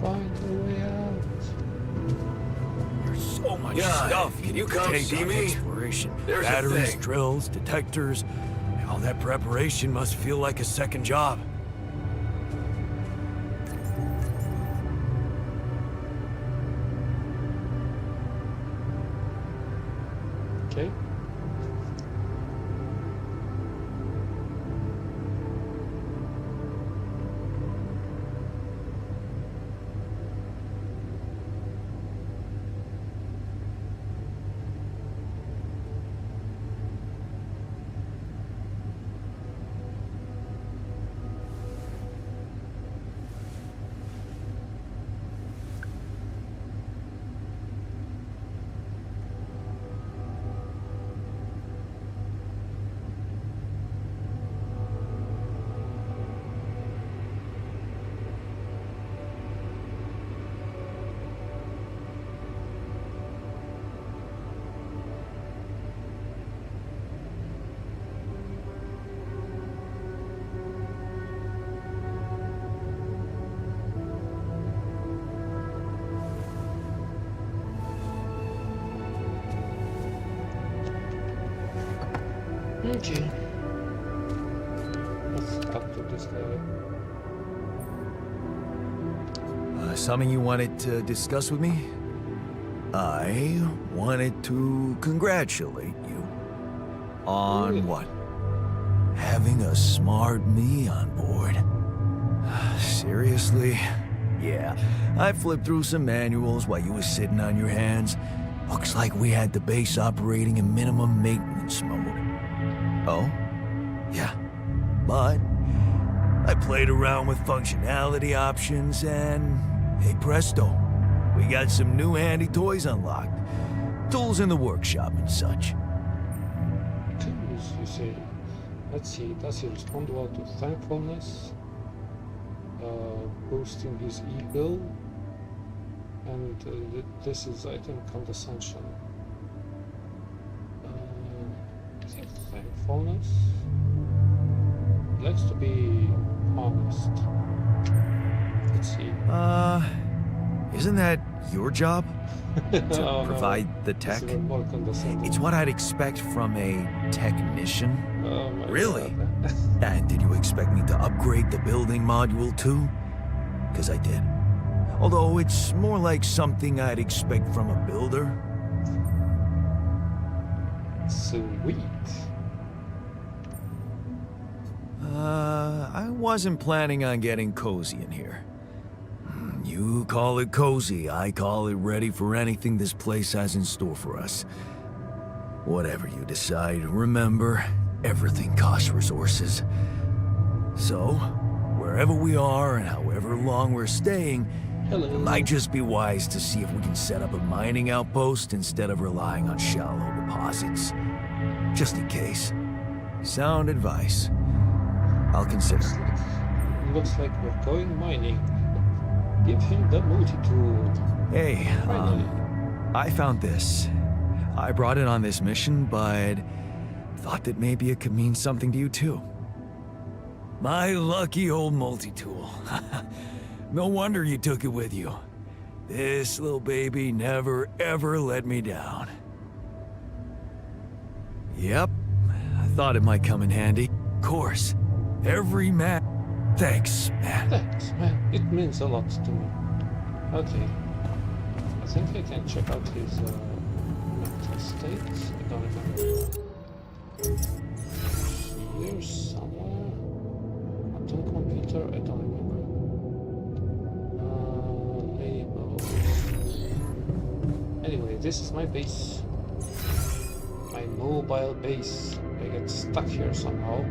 find a way out. There's so much Yeah, stuff. can you come take see on me? Exploration. There's a Batteries, thing. drills, detectors. All that preparation must feel like a second job. Okay. Okay. Let's talk to this guy. Something you wanted to discuss with me? I wanted to congratulate you. On Really? what? Having a smart me on board. Seriously? Yeah, I flipped through some manuals while you were sitting on your hands. Looks like we had the base operating in minimum maintenance mode. Oh? Yeah. But I played around with functionality options and, hey presto, we got some new handy toys unlocked. Tools in the workshop and such. Tools, you say. Let's see, does he respond well to thankfulness? Boosting his ego? And this is, I think, condescension. I think thankfulness? He likes to be honest. Let's see. Isn't that your job? To Oh, no. provide the This tech? is more condescending. It's what I'd expect from a technician. Oh my Really? God. And did you expect me to upgrade the building module too? Because I did. Although it's more like something I'd expect from a builder. Sweet. I wasn't planning on getting cozy in here. You call it cozy, I call it ready for anything this place has in store for us. Whatever you decide, remember, everything costs resources. So, wherever we are and however long we're staying, Hello. it might just be wise to see if we can set up a mining outpost instead of relying on shallow deposits. Just in case. Sound advice. I'll consider. Looks like we're going mining. Give him the multi-tool. Hey, Finally. I found this. I brought it on this mission, but thought that maybe it could mean something to you too. My lucky old multi-tool. No wonder you took it with you. This little baby never ever let me down. Yep, I thought it might come in handy. Of course, every man. Thanks, man. Thanks, man. It means a lot to me. Okay. I think I can check out his mental state. I don't remember. Here somewhere. Quantum computer. I don't remember. Labels. Anyway, this is my base. My mobile base. I get stuck here somehow.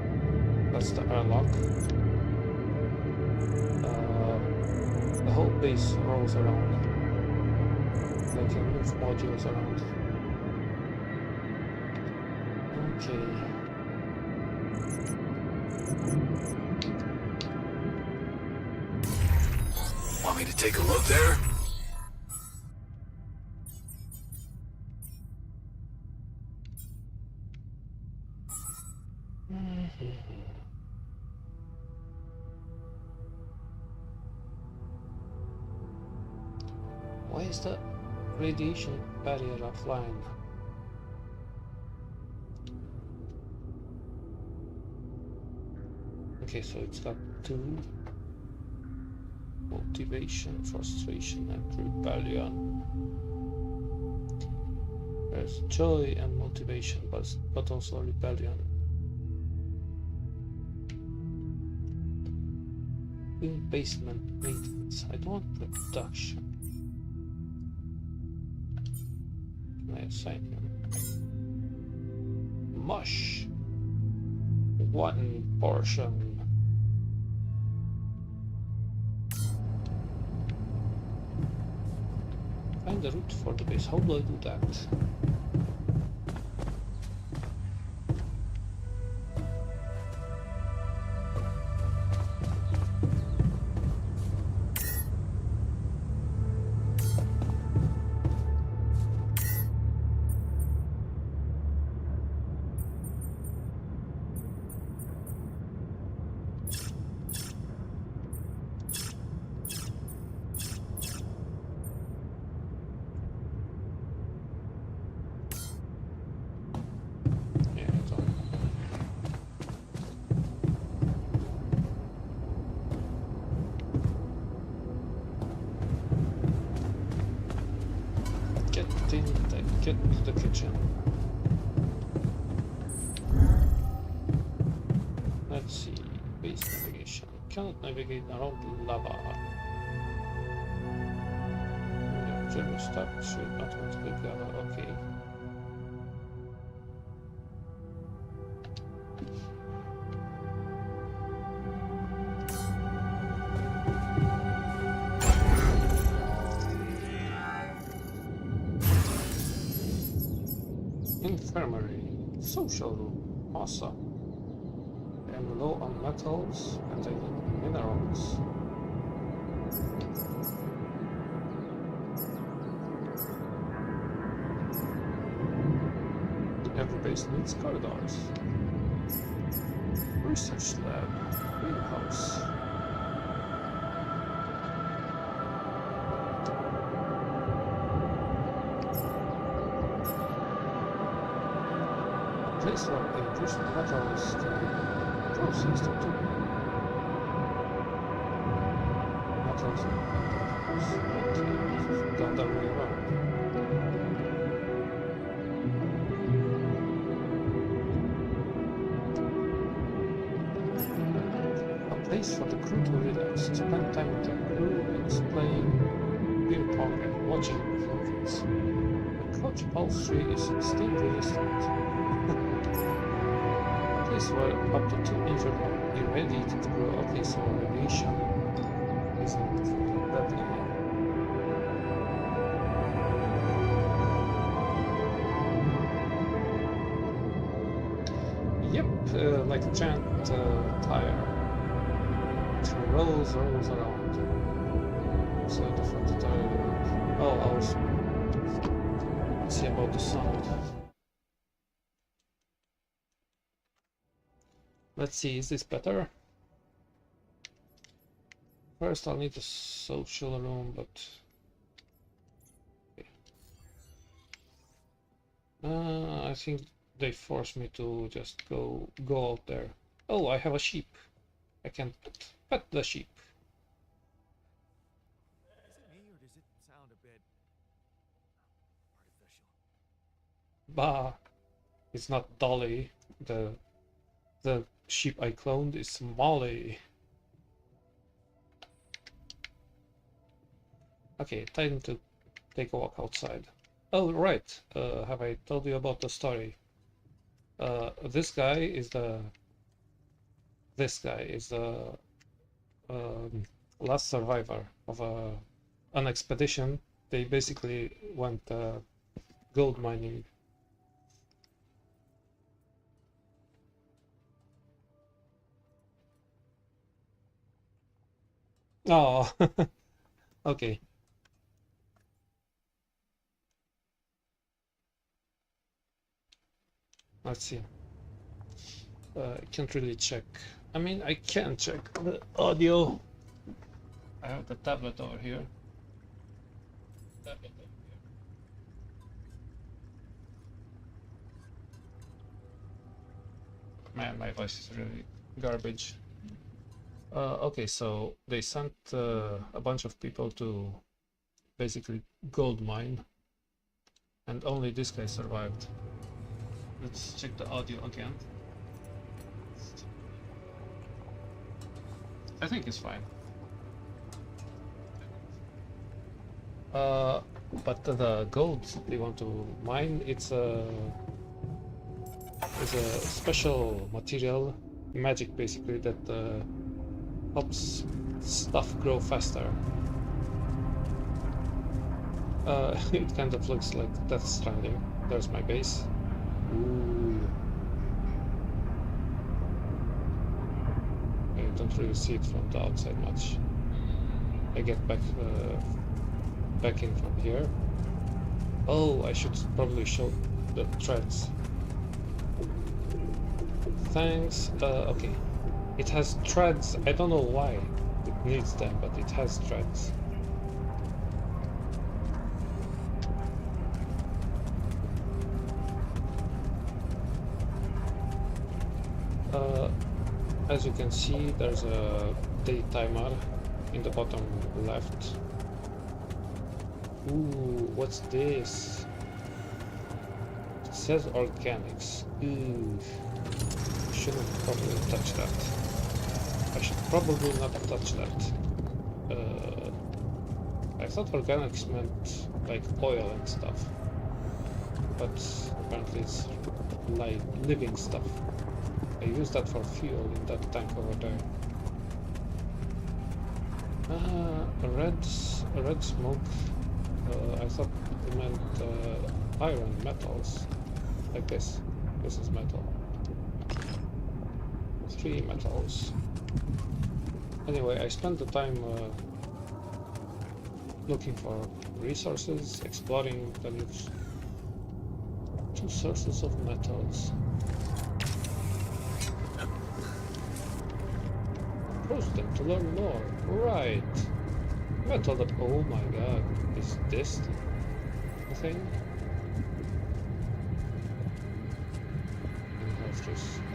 That's the airlock. The whole base rolls around. I can move modules around. Okay. Want me to take a look there? Why is the radiation barrier offline? Okay, so it's got 2: motivation, frustration, and rebellion. There's joy and motivation, but also rebellion. In basement maintenance. I don't want production. Can I assign him? Mush. 1 portion. Find the route for the base. How do I do that? Get to the kitchen. Let's see. Base navigation. Cannot navigate around lava. Yeah, general start should automatically gather. Okay. Infirmary, social room, awesome. I'm low on metals and I need minerals. Every base needs corridors. Research lab, greenhouse. Place where increased metals can be processed into metals and minerals. Okay, gone the other way around. A place for the crew to relax, spend time with their crewmates, playing beer pong and watching movies. The couch upholstery is still resistant. Where up to 2 injured are ready to grow at least some radiation isn't deadly. Yep, like a giant tire. It rolls around. So different tire. Oh, I was. Let's see about the sound. Let's see, is this better? First I'll need a social room, but... I think they forced me to just go out there. Oh, I have a sheep. I can pet the sheep. Is it me or does it sound a bit artificial? Bah, it's not Dolly. The sheep I cloned is Molly. Okay, time to take a walk outside. Oh, right. Have I told you about the story? This guy is the last survivor of an expedition. They basically went gold mining. Oh, okay. Let's see. I can't really check. I mean, I can check the audio. I have the tablet over here. Man, my voice is really garbage. Okay, so they sent a bunch of people to basically gold mine, and only this guy survived. Let's check the audio again. I think it's fine. But the gold they want to mine, it's a special material, magic basically, that helps stuff grow faster. It kind of looks like Death Stranding. There's my base. Ooh. I don't really see it from the outside much. I get back in from here. Oh, I should probably show the threads. Thanks. Okay. It has threads. I don't know why it needs them, but it has threads. As you can see, there's a day timer in the bottom left. Ooh, what's this? It says organics. Ooh, shouldn't probably touch that. I should probably not touch that. I thought organics meant like oil and stuff, but apparently it's like living stuff. I use that for fuel in that tank over there. A red smoke. I thought it meant iron metals, like this. This is metal. 3 metals. Anyway, I spent the time looking for resources, exploring the new 2 sources of metals. Approach them to learn more. Right. Metal that. Oh my god. Is this the thing?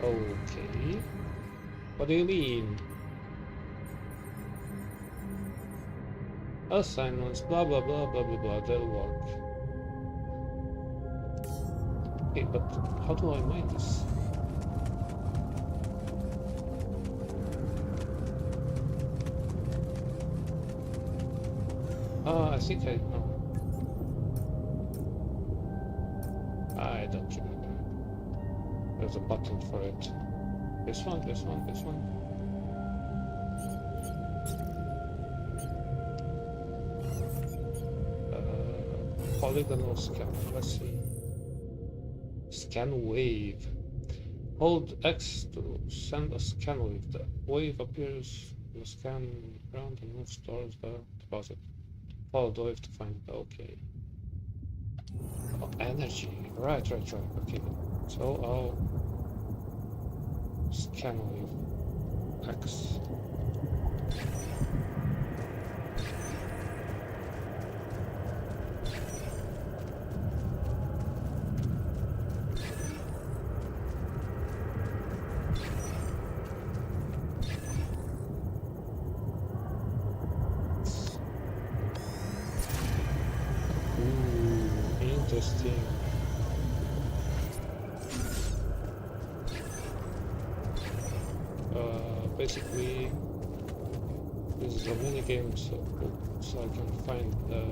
Okay. What do you mean? Assignments, blah blah blah blah blah blah, they'll work. Okay, but how do I mine this? I think I know. I don't remember. There's a button for it. This one, this one, this one. Polygonal scan. Let's see. Scan wave. Hold X to send a scan wave. The wave appears in the scan ground and moves towards the deposit. Follow the wave to find it. Okay. Oh, energy. Right. Okay. So I'll scan wave X. Interesting. Basically, this is a mini game, so I can find a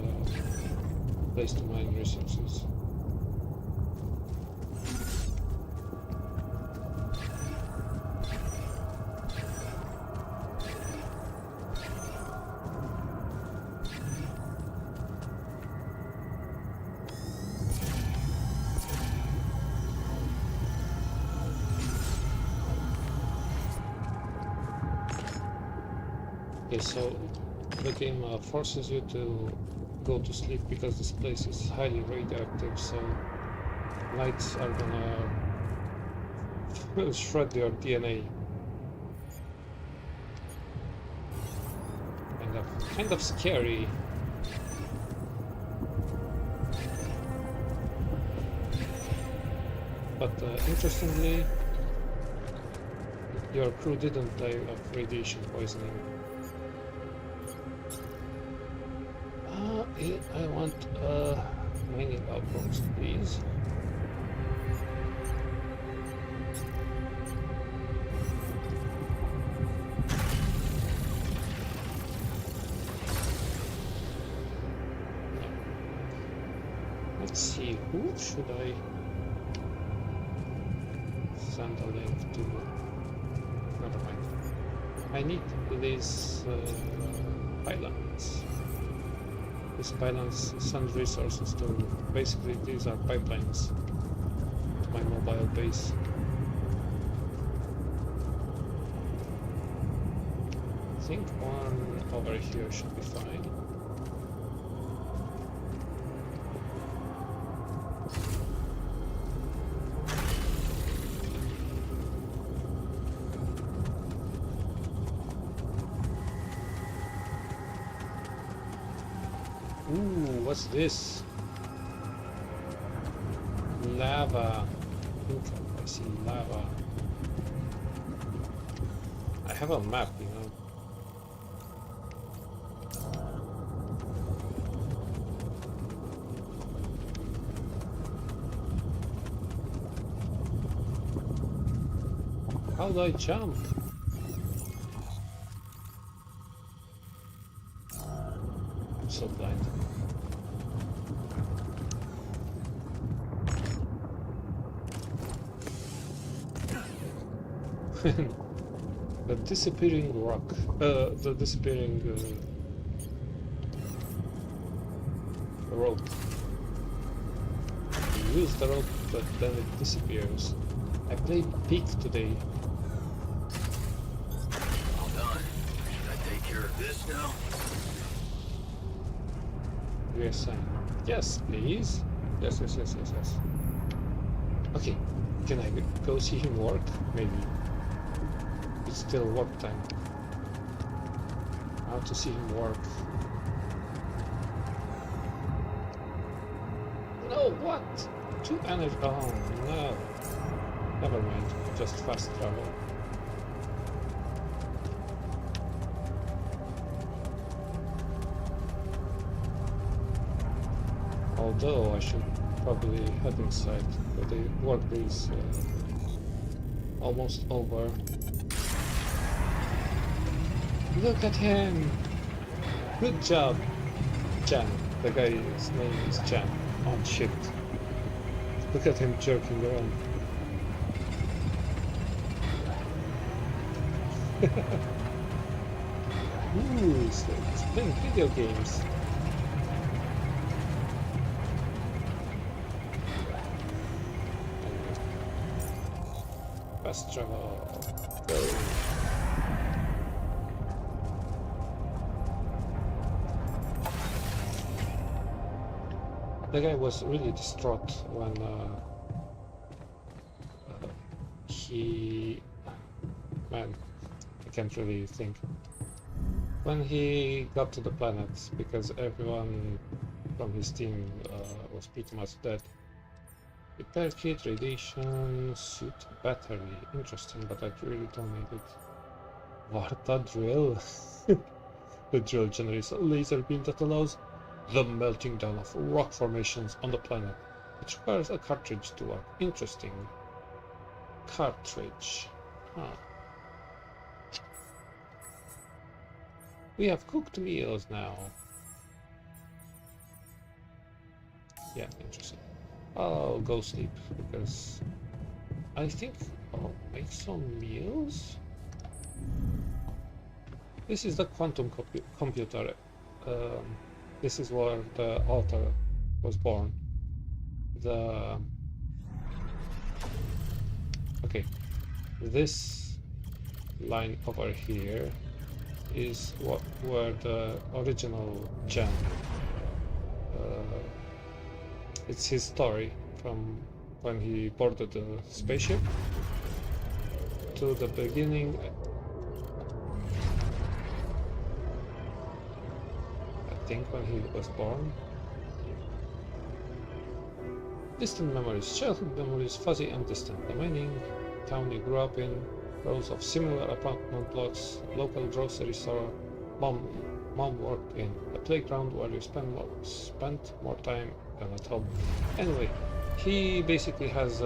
place to mine resources. Okay, so the game forces you to go to sleep because this place is highly radioactive, so lights are gonna shred your DNA. Kind of scary. But interestingly, your crew didn't die of radiation poisoning. I want mining outpost, please. Let's see, who should I send a link to? Never mind. I need these pylons. These pylons send resources to, basically these are pipelines to my mobile base. I think one over here should be fine. Ooh, what's this? Lava. I see lava. I have a map, you know. How do I jump? I'm so blind. The disappearing rock. The disappearing rope. You use the rope, but then it disappears. I played Peak today. All done. Should I take care of this now? Yes, yes, please. Yes. Okay, can I go see him work? Maybe. It's still work time. How to see him work? No, what? 2 energy. Oh no. Never mind. Just fast travel. Although I should probably head inside, but the work is almost over. Look at him! Good job, Jan. The guy's name is Jan, on shift. Look at him jerking around. Ooh, it's playing video games. Fast travel. Go. The guy was really distraught when man, I can't really think. When he got to the planet, because everyone from his team was pretty much dead. Repair kit, radiation, suit, battery. Interesting, but I really don't need it. Varta drill. The drill generates a laser beam that allows the melting down of rock formations on the planet. It requires a cartridge to work. Interesting. Cartridge. Huh. We have cooked meals now. Yeah, interesting. I'll go sleep because I think I'll make some meals. This is the quantum computer. This is where the altar was born. Okay, this line over here is where the original gem. It's his story from when he boarded the spaceship to the beginning. I think when he was born. Distant memories, childhood memories, fuzzy and distant. The mining town you grew up in, rows of similar apartment blocks, local grocery store, mom worked in, a playground where you spent more time than at home. Anyway, he basically has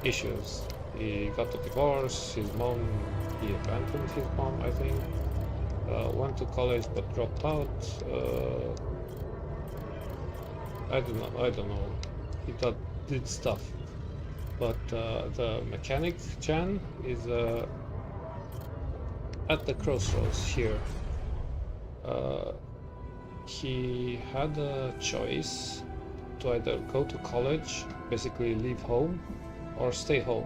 issues. He got a divorce, he abandoned his mom, I think, went to college but dropped out. I don't know. He did stuff. But the mechanic Jan is at the crossroads here. He had a choice to either go to college, basically leave home, or stay home.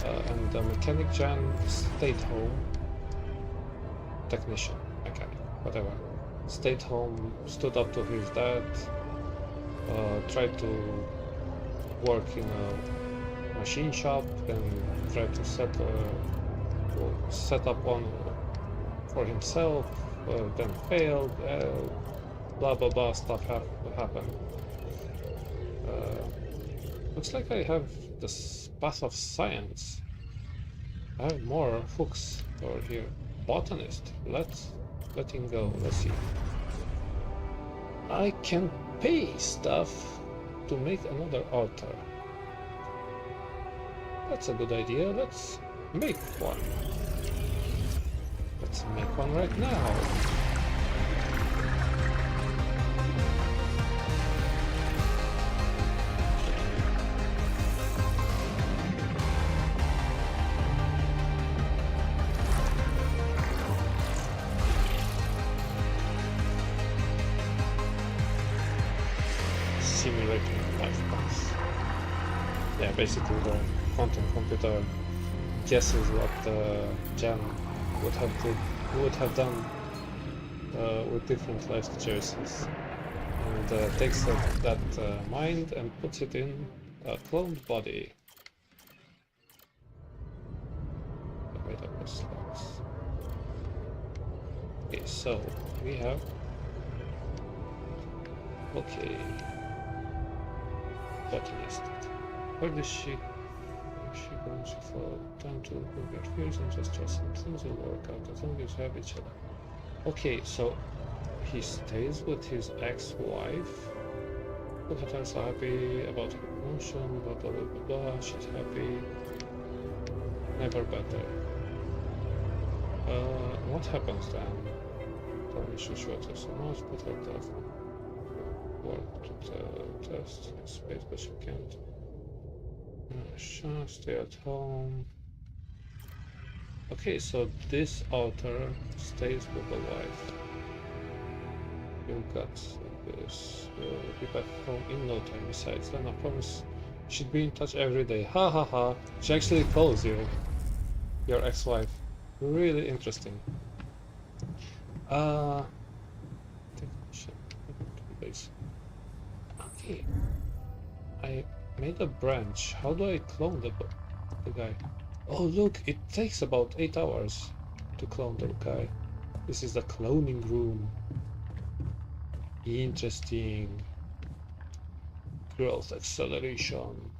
And the mechanic Jan stayed home. Technician, mechanic, whatever. Stayed home, stood up to his dad, tried to work in a machine shop and tried to set up one for himself, then failed, blah blah blah, stuff happened. Looks like I have the path of science. I have more hooks over here. Botanist, let him go, let's see. I can pay stuff to make another altar. That's a good idea, let's make one. Let's make one right now. Simulating life path. Yeah, basically the quantum computer guesses what Jan would have done with different life choices, and takes that mind and puts it in a cloned body. Made up of slots. Okay, so we have. Okay. Botanist. Where does she going to fall down to her fears and just trust some things will work out as long as you have each other. Okay, so he stays with his ex-wife. Look at her, so happy about her promotion, blah blah blah blah blah. She's happy. Never better. What happens then? Tell me she showed her so much, but her telephone worked to test in space, but she can't. Stay at home. Okay, so this altar stays with the wife. You got this. We'll be back home in no time. Besides, then I promise she'd be in touch every day. Ha ha ha. She actually calls you your ex-wife. Really interesting. Okay. I made a branch. How do I clone the guy? Oh look, it takes about 8 hours to clone the guy. This is the cloning room. Interesting. Growth acceleration.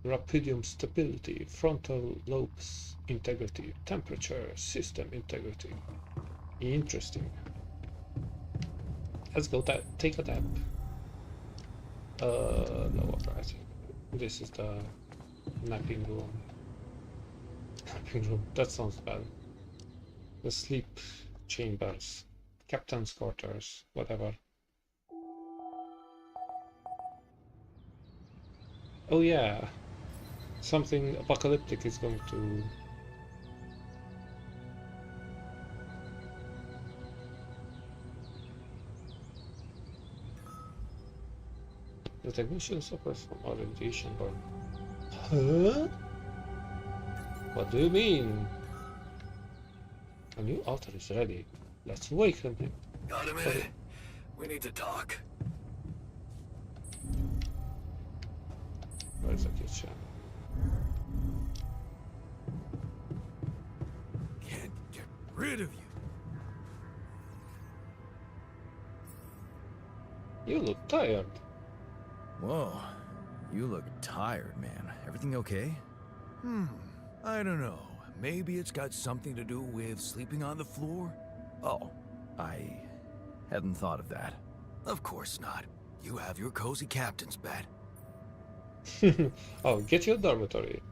Rapidium stability. Frontal lobes integrity. Temperature. System integrity. Interesting. Let's go take a tap. No, I think this is the napping room. Napping room, that sounds bad. The sleep chambers, captain's quarters, whatever. Oh yeah, something apocalyptic is going to... The technician suffers from orientation burn. Huh? What do you mean? A new altar is ready. Let's awaken him. Got a minute? We need to talk. Where's the kitchen? Can't get rid of you. You look tired. Whoa, you look tired, man. Everything okay? I don't know. Maybe it's got something to do with sleeping on the floor? Oh, I hadn't thought of that. Of course not. You have your cozy captain's bed. Oh, get your dormitory.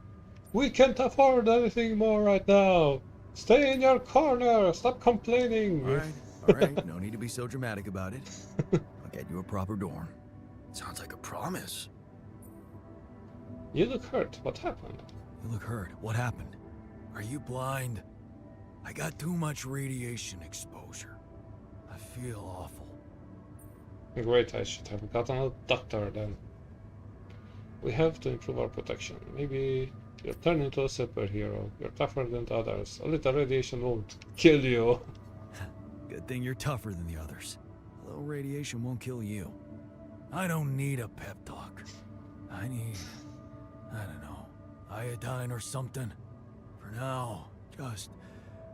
We can't afford anything more right now. Stay in your corner. Stop complaining. All right. No need to be so dramatic about it. I'll get you a proper dorm. Sounds like a promise. You look hurt. What happened? You look hurt. What happened? Are you blind? I got too much radiation exposure. I feel awful. Great, I should have gotten a doctor then. We have to improve our protection. Maybe you'll turn into a superhero. You're tougher than the others. A little radiation won't kill you. Good thing you're tougher than the others. A little radiation won't kill you. I don't need a pep talk. I need, I don't know, iodine or something. For now, just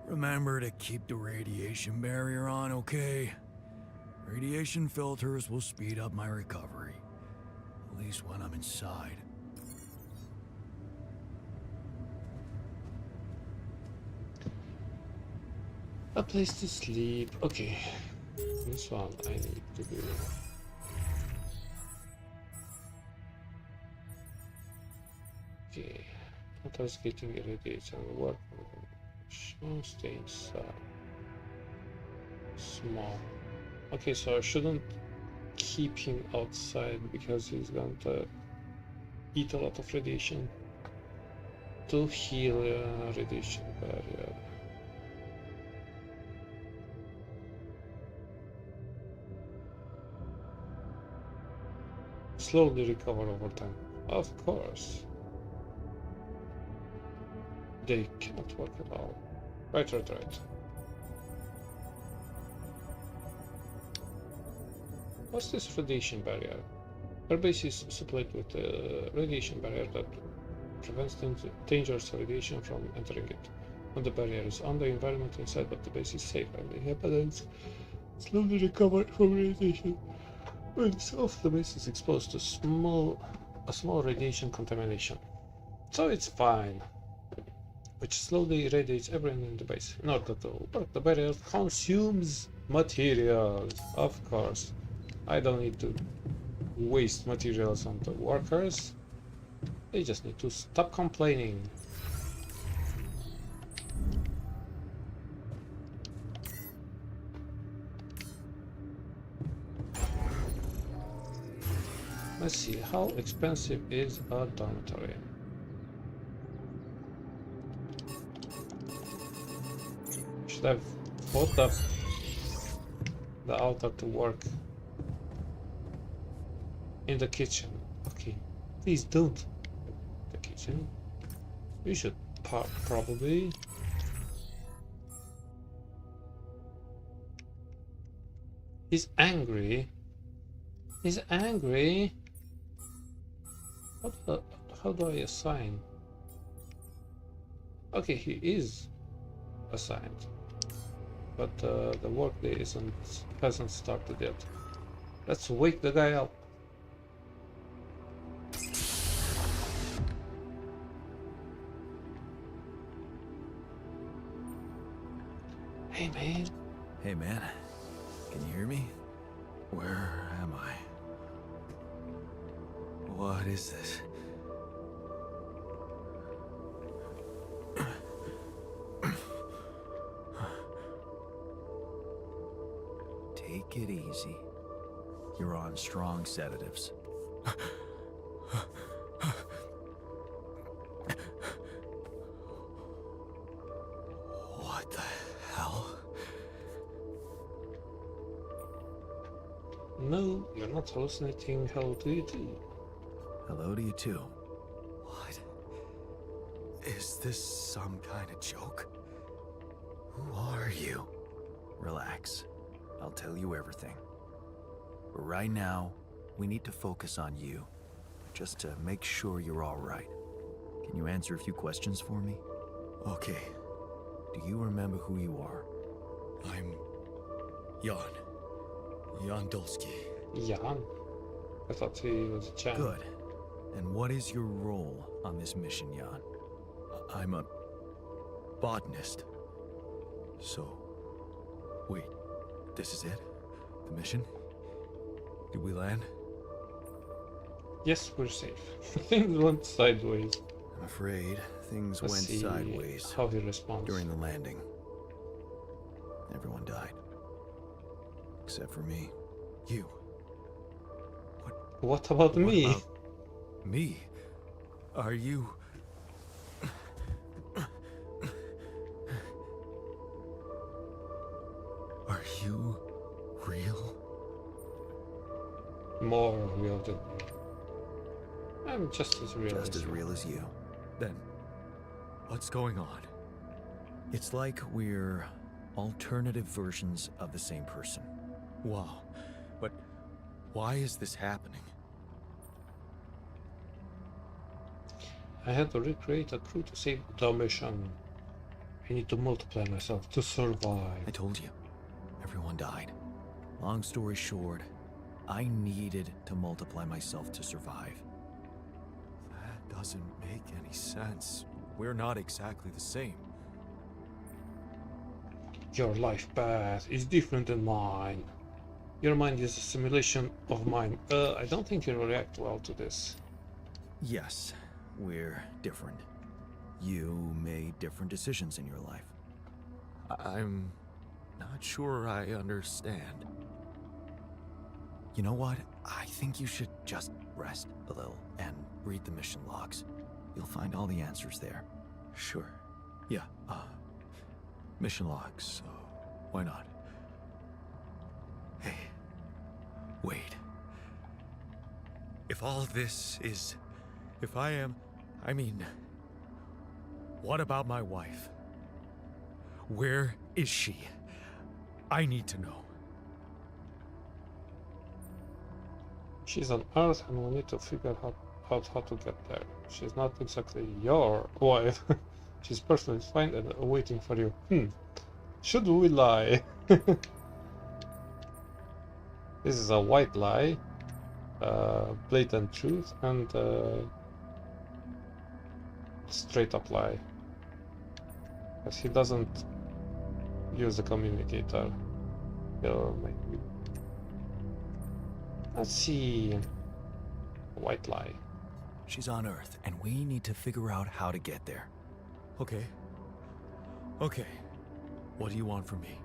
remember to keep the radiation barrier on, okay? Radiation filters will speed up my recovery. At least when I'm inside. A place to sleep. Okay. This one I need to do. Okay. What else getting irradiated and work? Stay inside. Small. Okay, so I shouldn't keep him outside because he's going to eat a lot of radiation. To heal radiation barrier. Slowly recover over time. Of course. They cannot work at all. Right. What's this radiation barrier? Our base is supplied with a radiation barrier that prevents dangerous radiation from entering it. When the barrier is on, the environment inside of the base is safe and the inhabitants slowly recover from radiation. When it's off, the base is exposed to a small radiation contamination. So it's fine, which slowly irradiates everyone in the base. In order to work, the barrier consumes materials, of course. I don't need to waste materials on the workers. They just need to stop complaining. Let's see, how expensive is a dormitory? Should have put up the altar to work in the kitchen. Okay, please don't. The kitchen. You should probably. He's angry. He's angry. How do I assign? Okay, he is assigned, but the workday hasn't started yet. Let's wake the guy up. Hey man. Hey man, can you hear me? Where am I? What is this? Take it easy. You're on strong sedatives. What the hell? No, you're not hallucinating. Hello to you too. Hello to you too. What? Is this some kind of joke? Who are you? Relax. I'll tell you everything. But right now, we need to focus on you. Just to make sure you're all right. Can you answer a few questions for me? Okay. Do you remember who you are? I'm Jan Dulski. Jan? I thought he was Jan. Good. And what is your role on this mission, Jan? I'm a botanist. So, wait, this is it? The mission? Did we land? Yes, we're safe. Things went sideways. I'm afraid things Let's went see sideways how he responds. during the landing. Everyone died. Except for me. You. What about me? What about me? Are you... Are you real? More real than me. I'm just as real Just as as you. real as you. Then, what's going on? It's like we're alternative versions of the same person. Wow. But why is this happening? I had to recreate a crew to save the mission. I need to multiply myself to survive. I told you. Everyone died. Long story short, I needed to multiply myself to survive. That doesn't make any sense. We're not exactly the same. Your life path is different than mine. Your mind is a simulation of mine. I don't think you'll react well to this. Yes, we're different. You made different decisions in your life. I'm not sure I understand. You know what? I think you should just rest a little and read the mission logs. You'll find all the answers there. Sure. Yeah, mission logs. Why not? Hey, wait. If all of this is... If I mean... What about my wife? Where is she? I need to know. She's on Earth and we need to figure out how to get there. She's not exactly your wife. She's perfectly fine and waiting for you. Should we lie? This is a white lie, blatant truth, and straight up lie. Because he doesn't use the communicator. He'll make me... Let's see. White lie. She's on Earth, and we need to figure out how to get there. Okay. Okay. What do you want from me?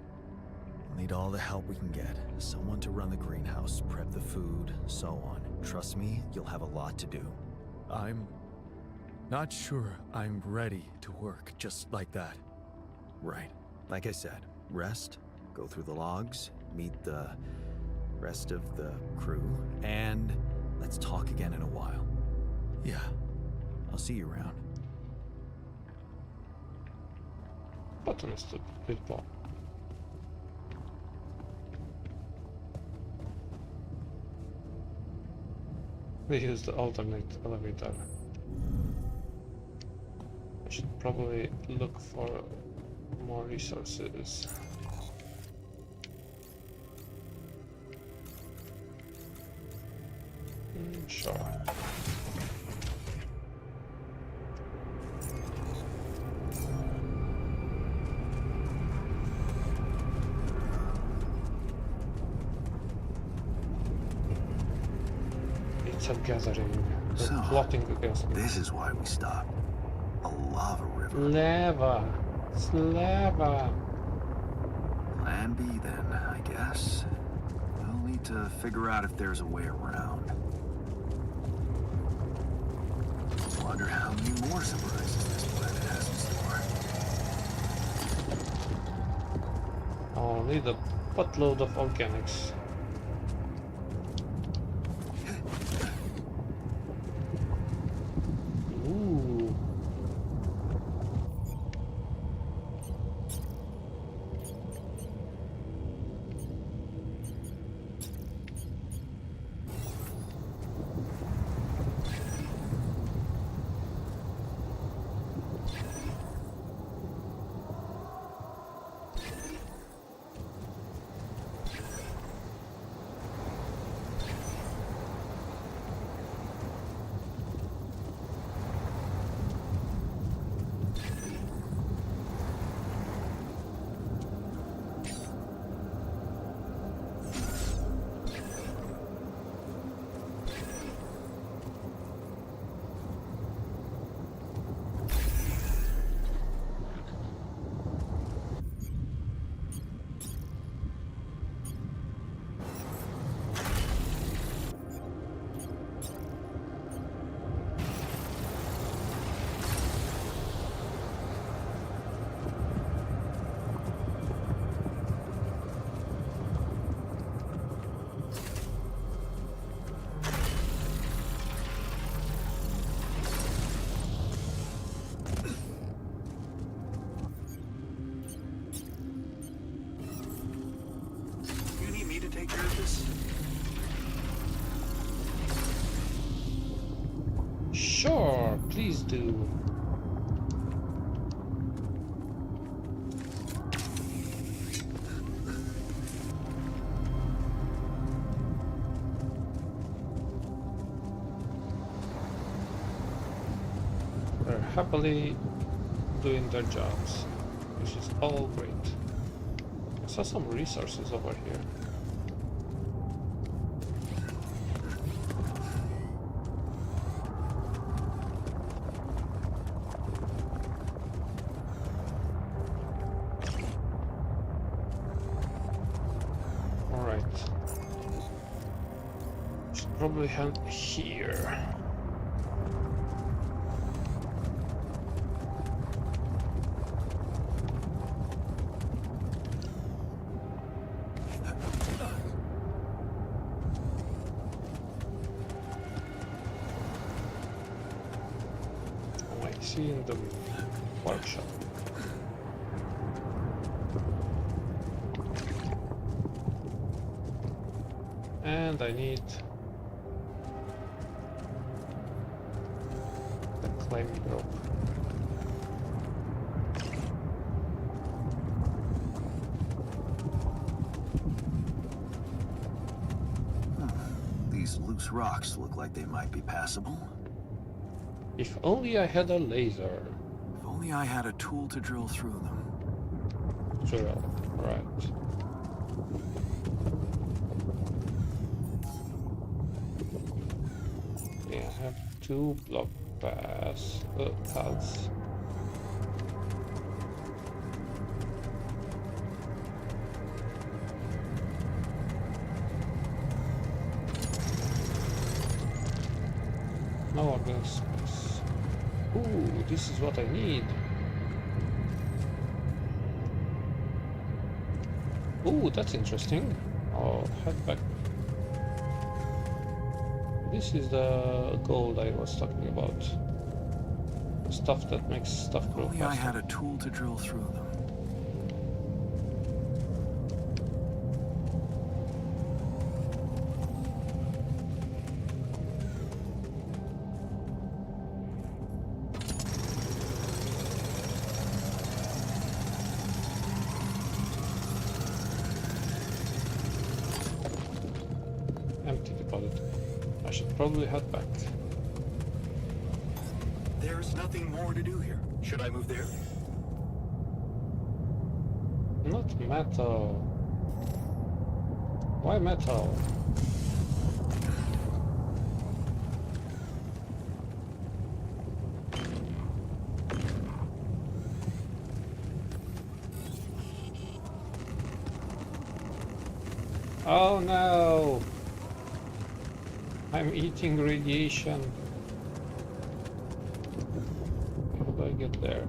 We'll need all the help we can get. Someone to run the greenhouse, prep the food, so on. Trust me, you'll have a lot to do. I'm not sure I'm ready to work just like that. Right. Like I said, rest, go through the logs, meet the rest of the crew, and let's talk again in a while. Yeah, I'll see you around. Botanist with Bob. We use the alternate elevator. I should probably look for more resources. Sure. It's a gathering. They're So, plotting against me. This is why we stopped. A lava river. Lava. It's lava. Plan B then, I guess. We'll need to figure out if there's a way around. Wonder how many more surprises this planet has in store. I'll need a buttload of organics. Ooh. do. They're happily doing their jobs, which is all great. I saw some resources over here. Alright. Should probably head here. In the workshop. And I need the climbing rope. These loose rocks look like they might be passable. If only I had a laser. If only I had a tool to drill through them. Drill, right. Yeah, I have 2 block paths. No organic space. Ooh, this is what I need. Ooh, that's interesting. I'll head back. This is the gold I was talking about. The stuff that makes stuff grow Only I faster. had a tool to drill through them. Empty deposit. I should probably head back. There's nothing more to do here. Should I move there? Not metal. Why metal? Oh no! I'm eating radiation. How do I get there?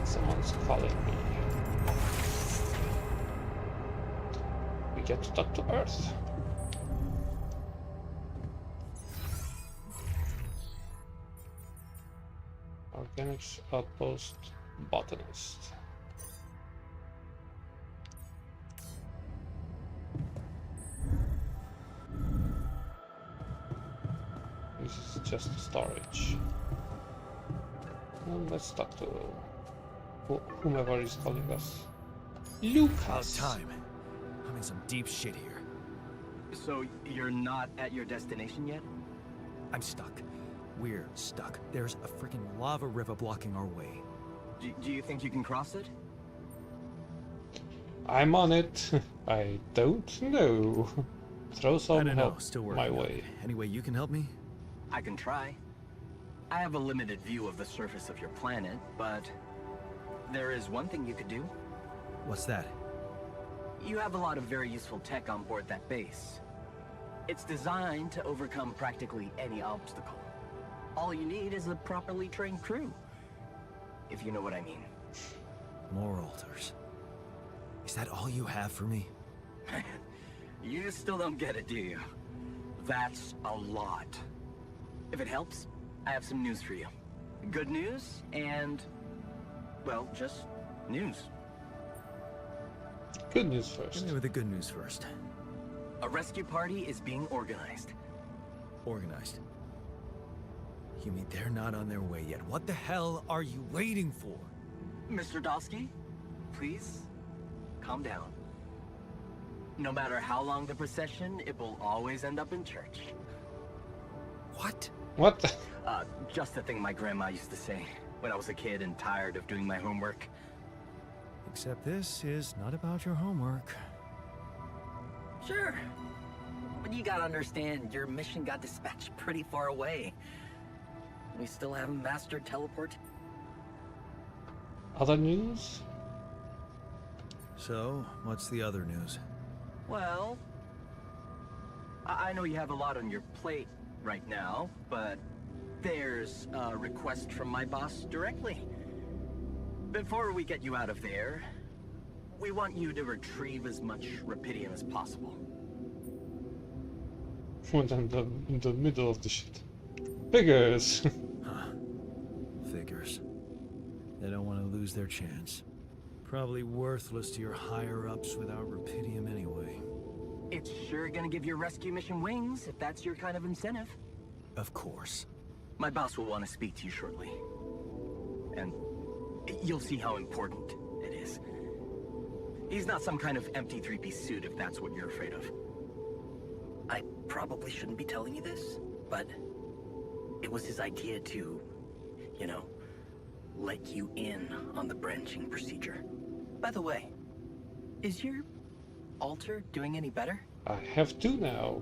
Someone's calling me. We get to talk to Earth. Organics Outpost Botanist. This is just storage. Let's talk to whomever is calling us. About Lucas! time. I'm in some deep shit here. So you're not at your destination yet? I'm stuck. We're stuck. There's a freaking lava river blocking our way. Do you think you can cross it? I'm on it. I don't know. Throw I some don't know. help Still working my on way. it. Any way you can help me? I can try. I have a limited view of the surface of your planet, but there is one thing you could do. What's that? You have a lot of very useful tech on board that base. It's designed to overcome practically any obstacle. All you need is a properly trained crew. If you know what I mean. More altars. Is that all you have for me? You still don't get it, do you? That's a lot. If it helps, I have some news for you. Good news and, well, just news. Good news first. Hit me with the good news first. A rescue party is being organized. Organized. You mean they're not on their way yet? What the hell are you waiting for? Mr. Dosky, please, calm down. No matter how long the procession, it will always end up in church. What? What? Just a thing my grandma used to say when I was a kid and tired of doing my homework. Except this is not about your homework. Sure. But you gotta understand, your mission got dispatched pretty far away. We still haven't mastered teleport. Other news? So, what's the other news? Well, I know you have a lot on your plate right now, but there's a request from my boss directly. Before we get you out of there, we want you to retrieve as much Rapidium as possible. Went in the middle of the shit. Figures! Huh. Figures. They don't want to lose their chance. Probably worthless to your higher-ups without Rapidium anyway. It's sure gonna give your rescue mission wings, if that's your kind of incentive. Of course. My boss will want to speak to you shortly. And you'll see how important it is. He's not some kind of empty three-piece suit, if that's what you're afraid of. I probably shouldn't be telling you this, but it was his idea to, you know, let you in on the branching procedure. By the way, is your altar doing any better? I have two now.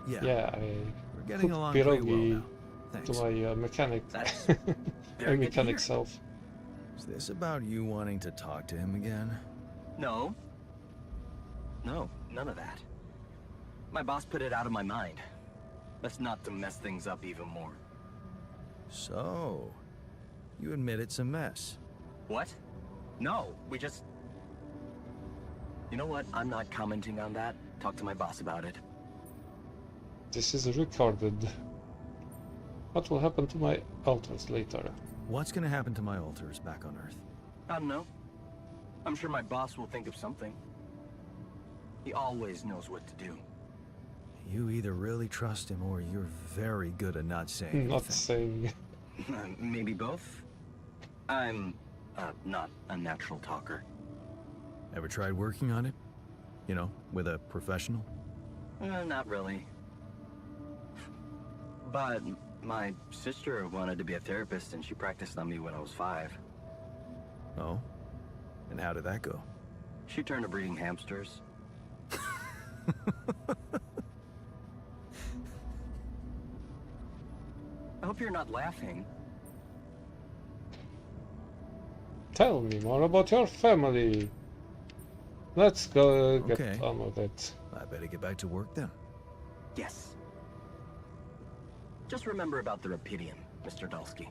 Yeah, We're getting cooked along pretty well pierogi now. Thanks. to my mechanic. That's my very good to mechanic hear. self. Is this about you wanting to talk to him again? No. No, none of that. My boss put it out of my mind. That's not to mess things up even more. So, you admit it's a mess. What? No, we just... You know what? I'm not commenting on that. Talk to my boss about it. This is recorded. What will happen to my altars later? What's gonna happen to my altars back on Earth? I don't know. I'm sure my boss will think of something. He always knows what to do. You either really trust him or you're very good at not saying Not anything. saying. Maybe both? I'm, not a natural talker. Ever tried working on it? You know, with a professional? Not really. But my sister wanted to be a therapist and she practiced on me when I was 5. Oh? And how did that go? She turned to breeding hamsters. I hope you're not laughing. Tell me more about your family. Let's go get Okay. on with it. I better get back to work then. Yes. Just remember about the Rapidium, Mr. Dulski.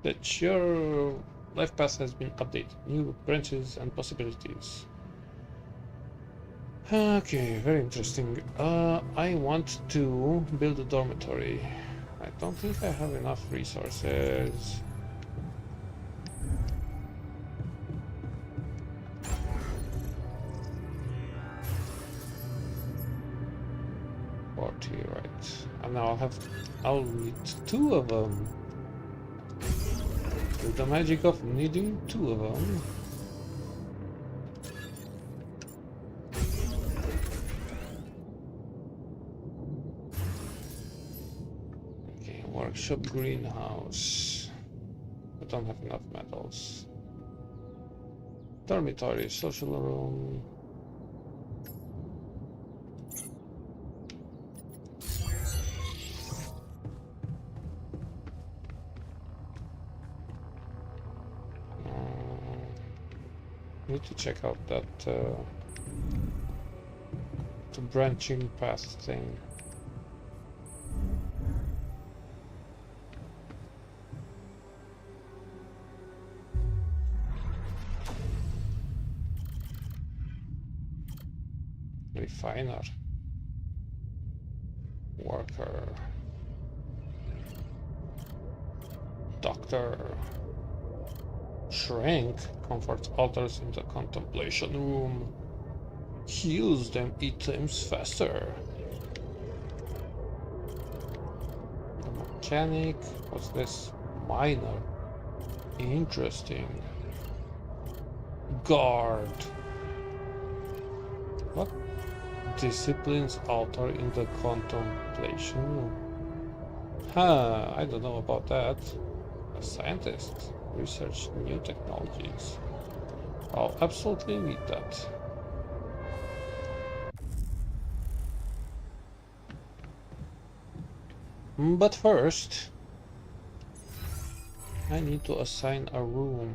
That your life path has been updated. New branches and possibilities. Okay, very interesting. I want to build a dormitory. I don't think I have enough resources. Right. And now I'll need 2 of them. With the magic of needing 2 of them. Okay, workshop greenhouse. I don't have enough metals. Dormitory, social room. Need to check out that the branching path thing. Refiner. Worker. Doctor. Shrink comforts others in the contemplation room. Heals them 8 times faster. The mechanic. What's this? Miner. Interesting. Guard. What disciplines alter in the contemplation room? Huh, I don't know about that. A scientist. Research new technologies. I'll absolutely need that. But first, I need to assign a room.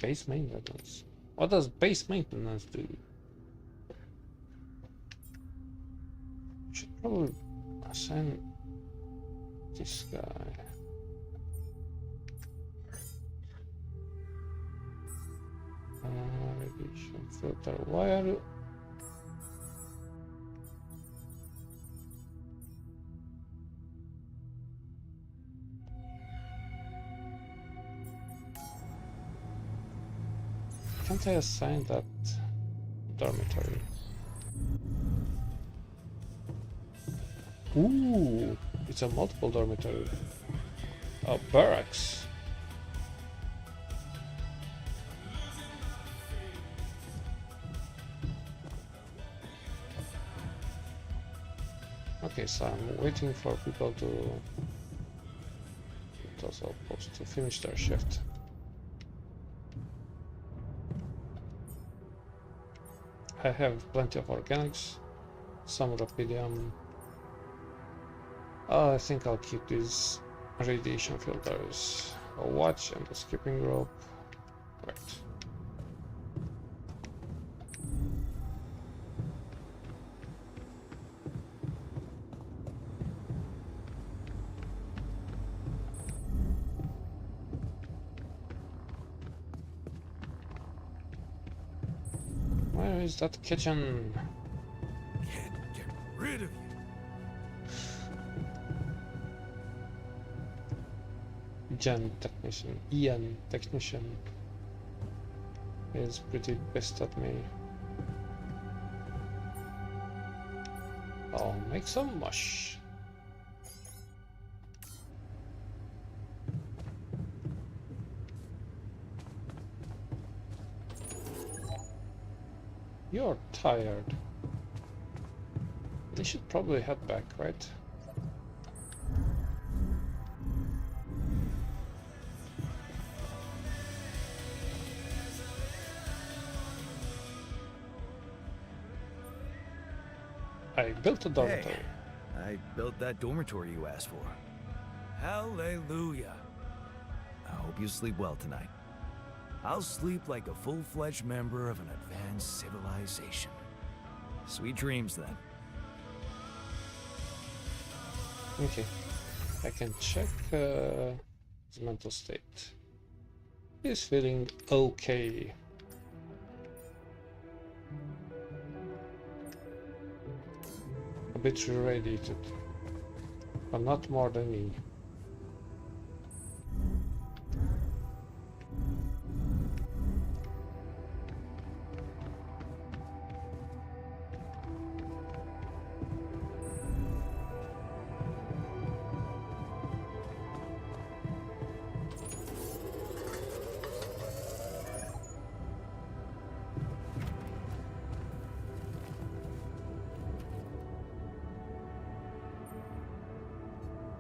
Base maintenance. What does base maintenance do? Should probably assign this guy. Radiation filter. Why are you? Can't I assign that dormitory? Ooh, it's a multiple dormitory. A barracks. Okay, so I'm waiting for people to finish their shift. I have plenty of organics, some rubidium. I think I'll keep these radiation filters. A watch and a skipping rope. Right. Where is that kitchen? Can't get rid of you. Ian technician is pretty pissed at me. I'll make some mush. You're tired. They should probably head back, right? I built a dormitory. Hey, I built that dormitory you asked for. Hallelujah. I hope you sleep well tonight. I'll sleep like a full-fledged member of an advanced civilization. Sweet dreams, then. Okay. I can check his mental state. He's feeling okay. A bit irradiated, but not more than me.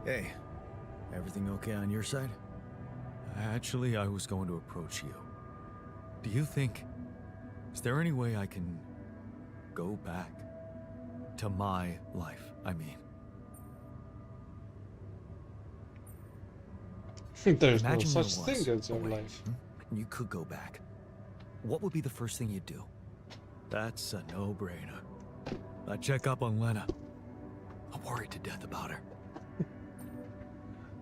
Hey, everything okay on your side? Actually, I was going to approach you. Do you think... Is there any way I can go back to my life, I mean? There's no Imagine there such was thing as a your way, life. and you could go back. What would be the first thing you'd do? That's a no-brainer. I'd check up on Lena. I'm worried to death about her.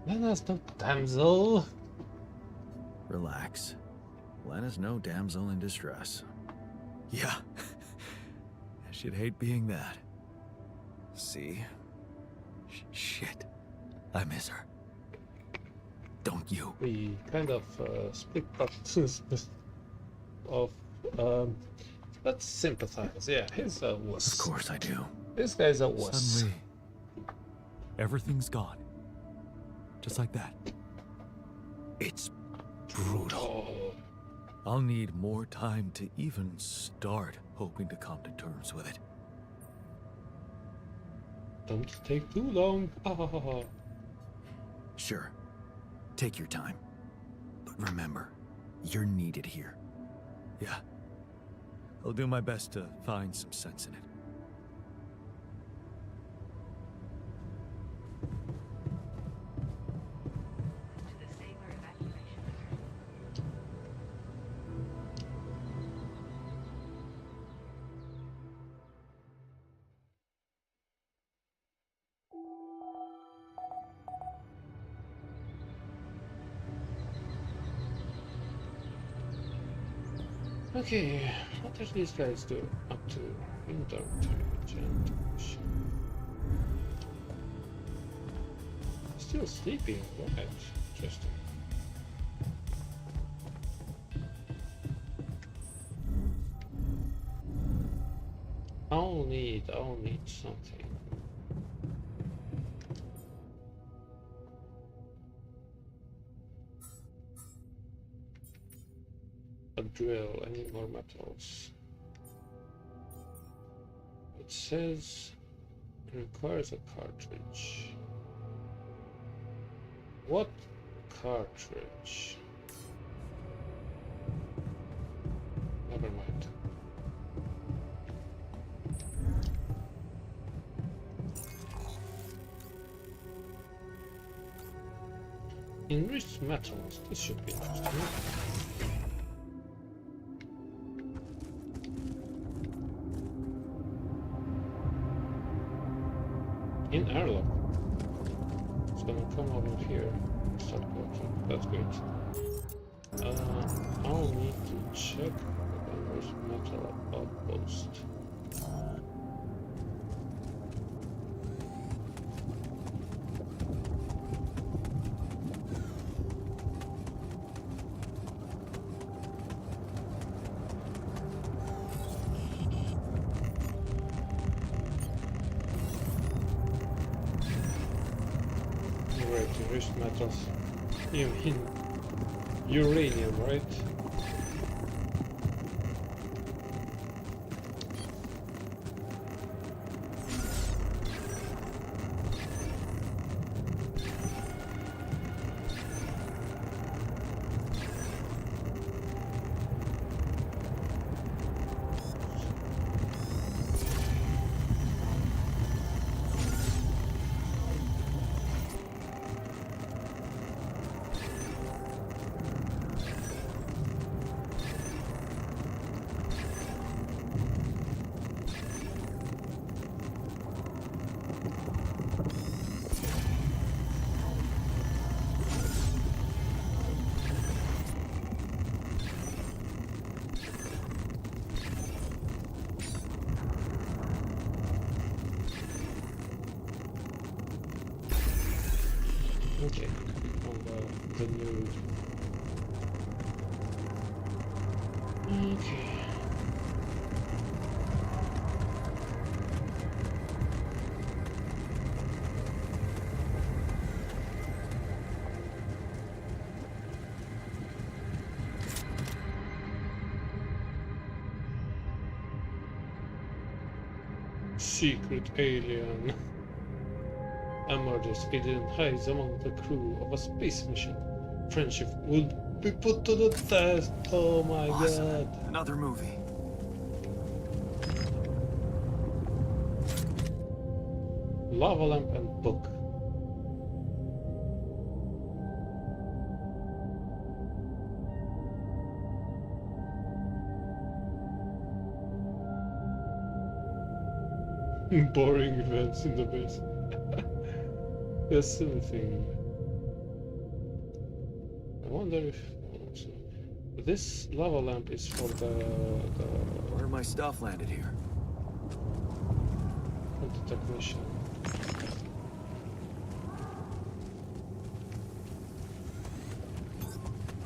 Lena's no damsel. Relax. Lena's no damsel in distress. Yeah. She'd hate being that. See? Shit. I miss her. Don't you? We kind of split parts of let's sympathize. Yeah, he's a wuss. Of course I do. This guy's a wuss. Suddenly, everything's gone. Just like that. It's brutal. Oh, I'll need more time to even start hoping to come to terms with it. don't take too long. Ha ha ha ha. Sure. Take your time. But remember, you're needed here. Yeah. I'll do my best to find some sense in it. To the Saber evacuation center. Okay, what are these guys do up to? Inventory, agent, still sleeping, right? Interesting. I'll need something. A drill, any more metals? It says it requires a cartridge. What cartridge? Never mind. Enriched metals, this should be interesting. In airlock. It's gonna come over here. Start working. That's great. I'll need to check the enriched metal outpost. Right, enriched metals. You mean uranium, right? Okay, on the nude. Okay. Secret alien. Emerges hidden hides among the crew of a space mission. Friendship would be put to the test. Oh my Awesome. god. Another movie. Lava lamp and book. Boring events in the base. That's silly thing. I wonder if this lava lamp is for the Where my stuff landed here? technician.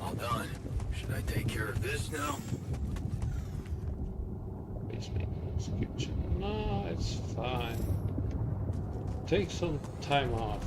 All done. Should I take care of this now? Base maintenance kitchen. No, it's fine. Take some time off.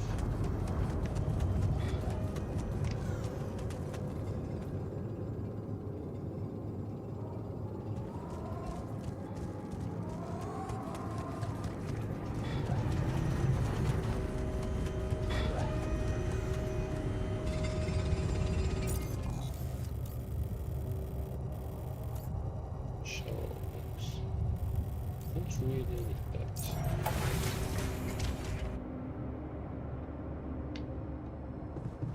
Don't really need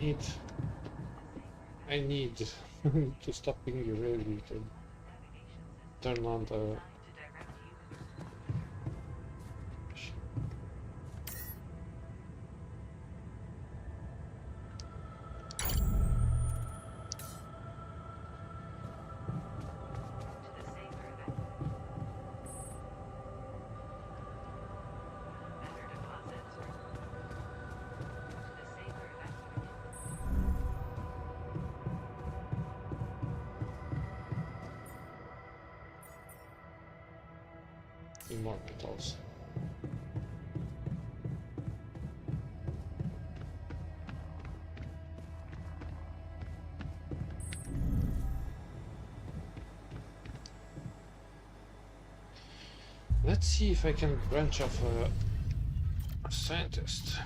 that. I need to stop being irrelevant and turn on the more metals. Let's see if I can branch off a scientist.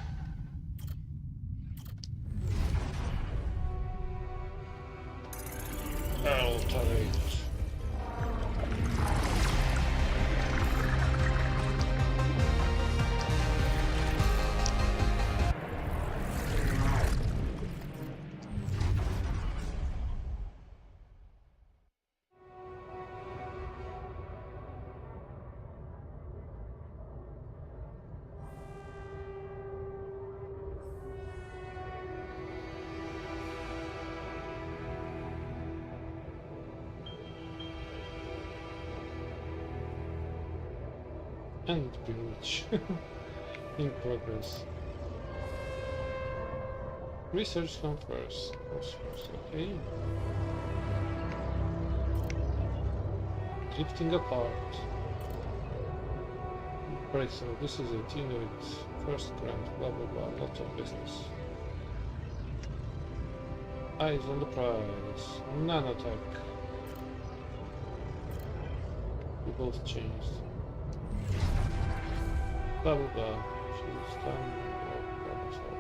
Alterate. And breach in progress. Research comes first. Okay. Drifting apart. Right, so this is it. You know it's first grant, blah blah blah, lots of business. Eyes on the prize. Nanotech. We both changed. Blah blah blah. She's done all by herself.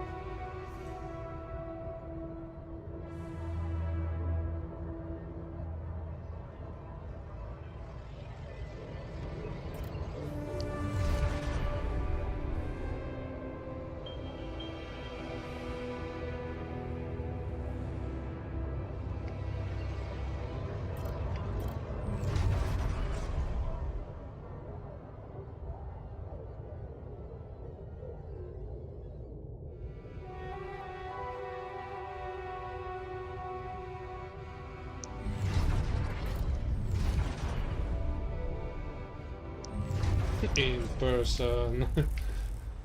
In person.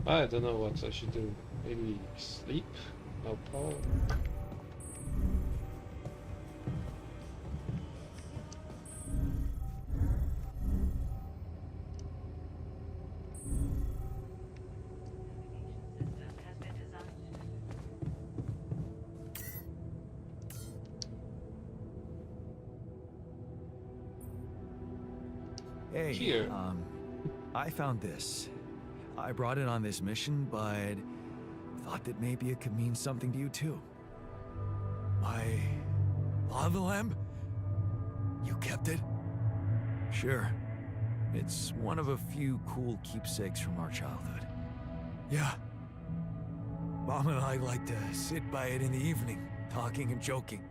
I don't know what I should do. Maybe sleep? No power. System has been designed. Hey, Here. I found this. I brought it on this mission, but thought that maybe it could mean something to you too. My lava lamp? You kept it? Sure. It's one of a few cool keepsakes from our childhood. Yeah. Mom and I like to sit by it in the evening, talking and joking.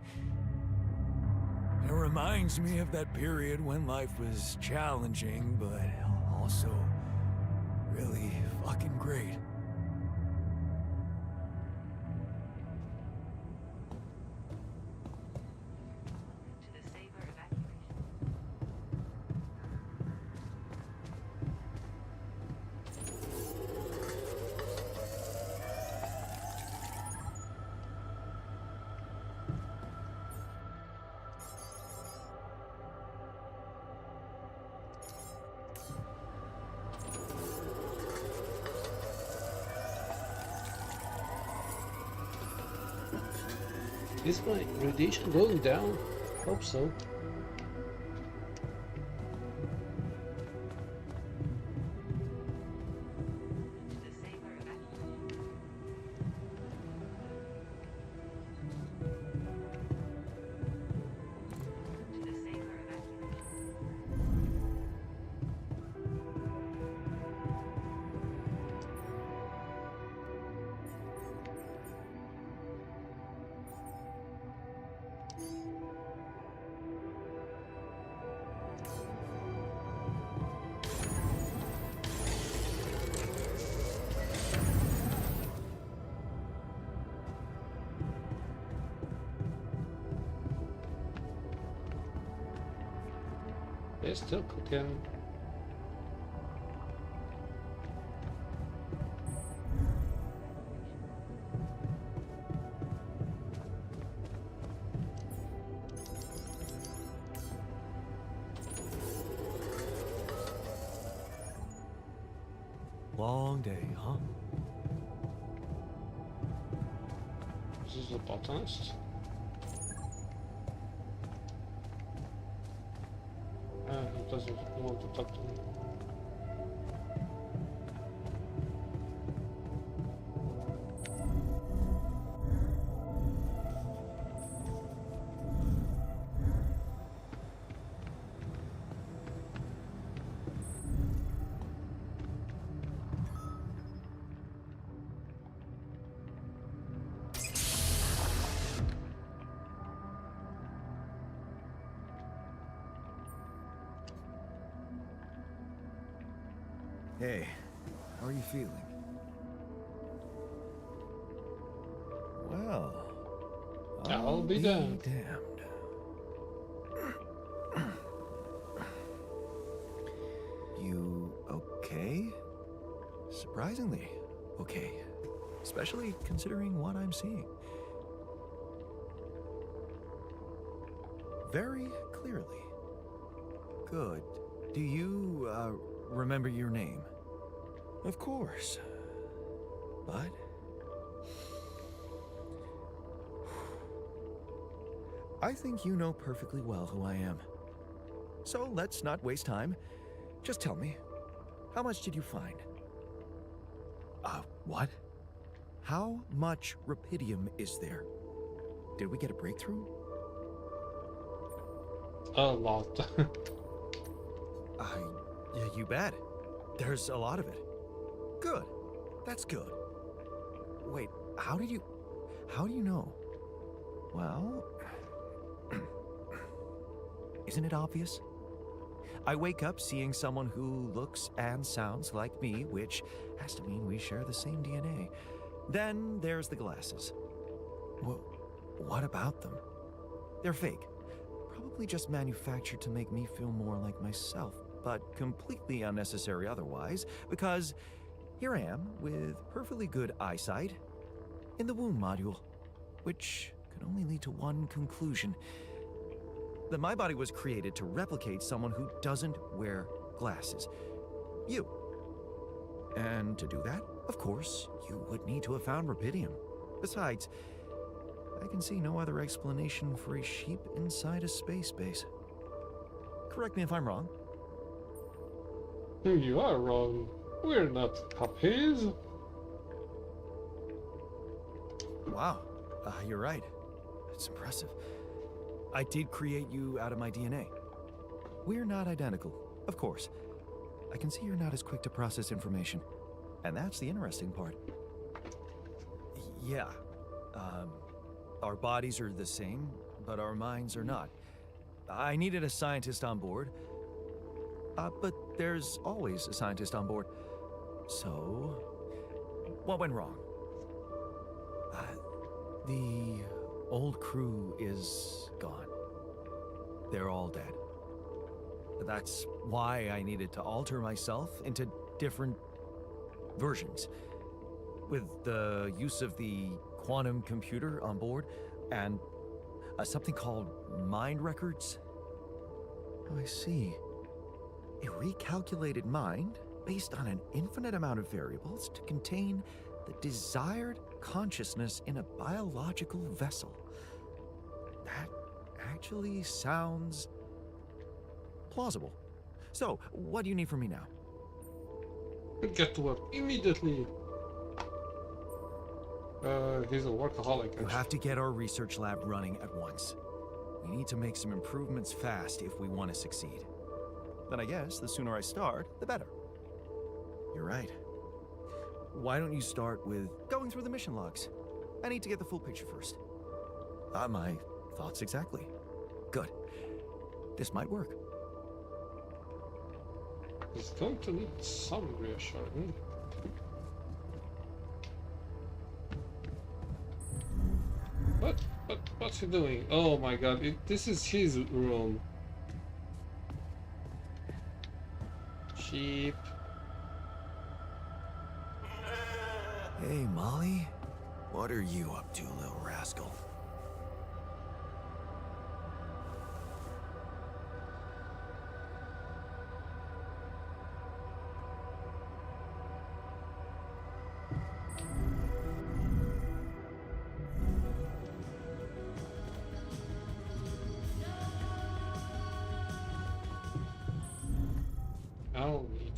It reminds me of that period when life was challenging, but also really fucking great. To the Saber evacuation. Is my radiation going down? Hope so. To the Saber evacuation. To the Saber evacuation. They're still cooking. Long day, huh? This is the botanist. He doesn't want to talk to me. Hey, how are you feeling? Well, I'll be damned. damned. You okay? Surprisingly okay. Especially considering what I'm seeing. Very clearly. Good. Do you, remember your name? Of course. But... I think you know perfectly well who I am. So let's not waste time. Just tell me, how much did you find? What? How much rupidium is there? Did we get a breakthrough? A lot. Yeah, you bet. There's a lot of it. Good. That's good. Wait, how do you know? Well, isn't it obvious? I wake up seeing someone who looks and sounds like me, which has to mean we share the same DNA. Then there's the glasses. What about them? They're fake. Probably just manufactured to make me feel more like myself, but completely unnecessary otherwise, because here I am with perfectly good eyesight in the womb module, which can only lead to one conclusion: that my body was created to replicate someone who doesn't wear glasses. You. And to do that, of course, you would need to have found rupidium. Besides, I can see no other explanation for a sheep inside a space base. Correct me if I'm wrong. You are wrong. We're not puppies. Wow, you're right. It's impressive. I did create you out of my DNA. We're not identical, of course. I can see you're not as quick to process information. And that's the interesting part. Yeah. Our bodies are the same, but our minds are not. I needed a scientist on board. But there's always a scientist on board. So, what went wrong? The old crew is gone. They're all dead. That's why I needed to alter myself into different versions. With the use of the quantum computer on board and something called mind records. Oh, I see. A recalculated mind based on an infinite amount of variables to contain the desired consciousness in a biological vessel. That actually sounds plausible. So, what do you need from me now? Get to work immediately. He's a workaholic. You have to get our research lab running at once. We need to make some improvements fast if we want to succeed. Then I guess the sooner I start, the better. You're right. Why don't you start with going through the mission logs? I need to get the full picture first. My thoughts exactly. Good. This might work. He's going to need some reassuring. What's he doing? Oh my god, this is his room. Sheep. Hey, Molly. What are you up to, little rascal? I'll eat.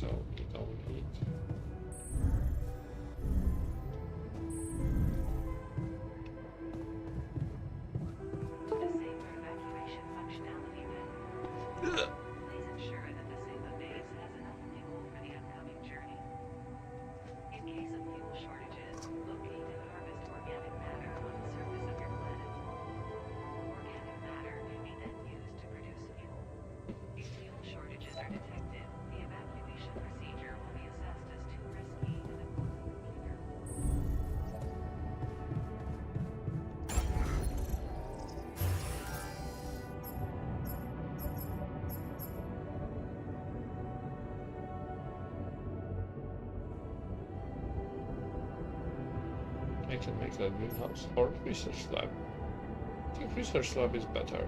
Saber evacuation functionality then. Please ensure that the Saber base has enough fuel for the upcoming journey. In case of fuel shortages, locate and harvest organic matter on the surface of your planet. Organic matter can be then used to produce fuel. If fuel shortages are detected, the evacuation procedure will be assessed as too risky in a quantum computer. I can make that greenhouse or research lab. I think research lab is better.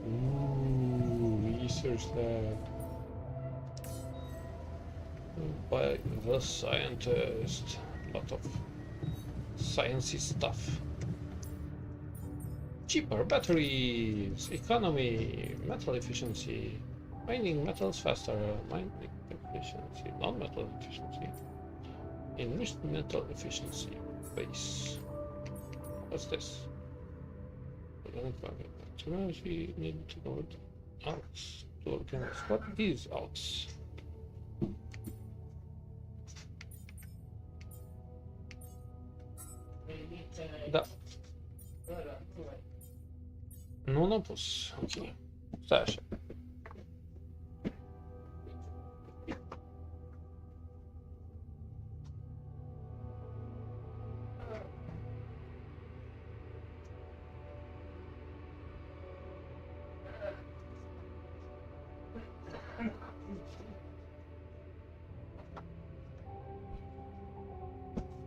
Ooh, research lab. By the scientist. Lot of sciencey stuff. Cheaper batteries, economy, metal efficiency, mining metals faster, mining efficiency, non-metal efficiency, enriched metal efficiency, base. What's this? Organic target. Technology need to go out to organics. What is out? Da. No, pues, ok. Sasha.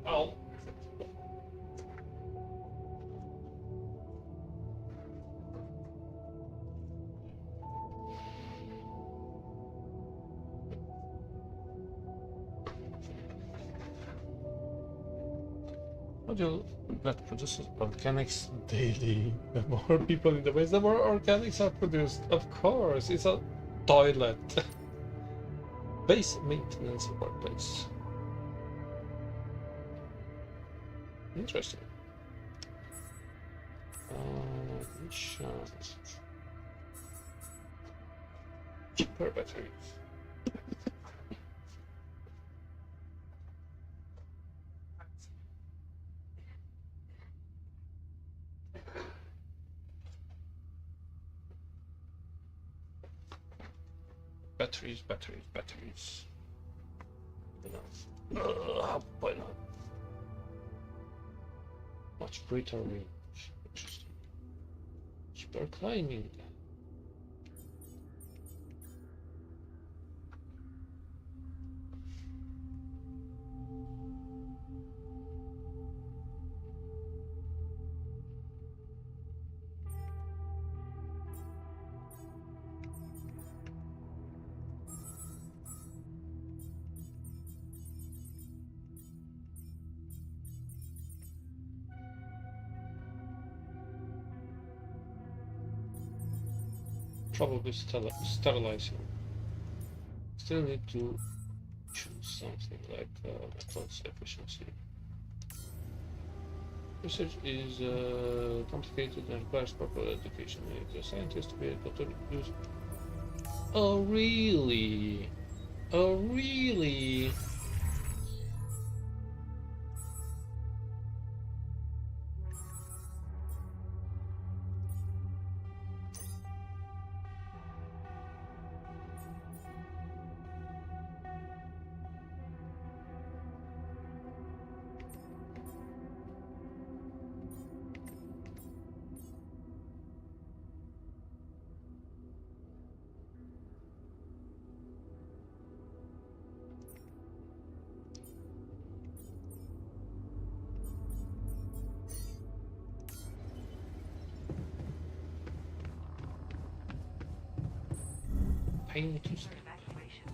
Oh. Module that produces organics daily. The more people in the base, the more organics are produced. Of course, it's a toilet. Base maintenance workplace. Interesting. Missions. Super batteries. Batteries. Why not? Much greater range. Interesting. Super climbing. Probably sterilizing. Still need to choose something like metals efficiency. Research is complicated and requires proper education. You need a scientist to be able to use. Oh really? Oh really? Pain to sleep. Evacuation.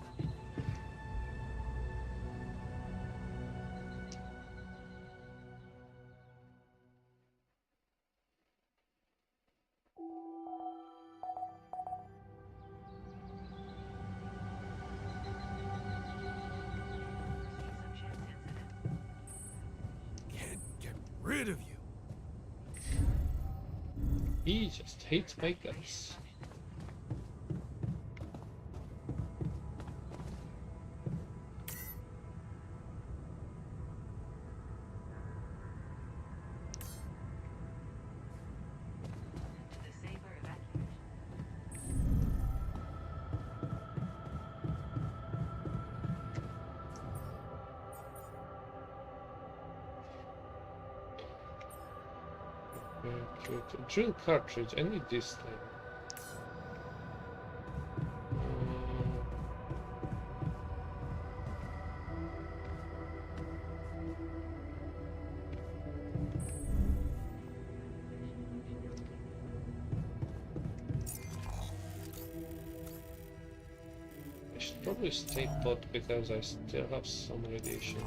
Can't get rid of you. He just hates my guts. Disable evacuation. Drill cartridge. I need this thing. I should probably stay put because I still have some radiation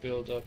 build up.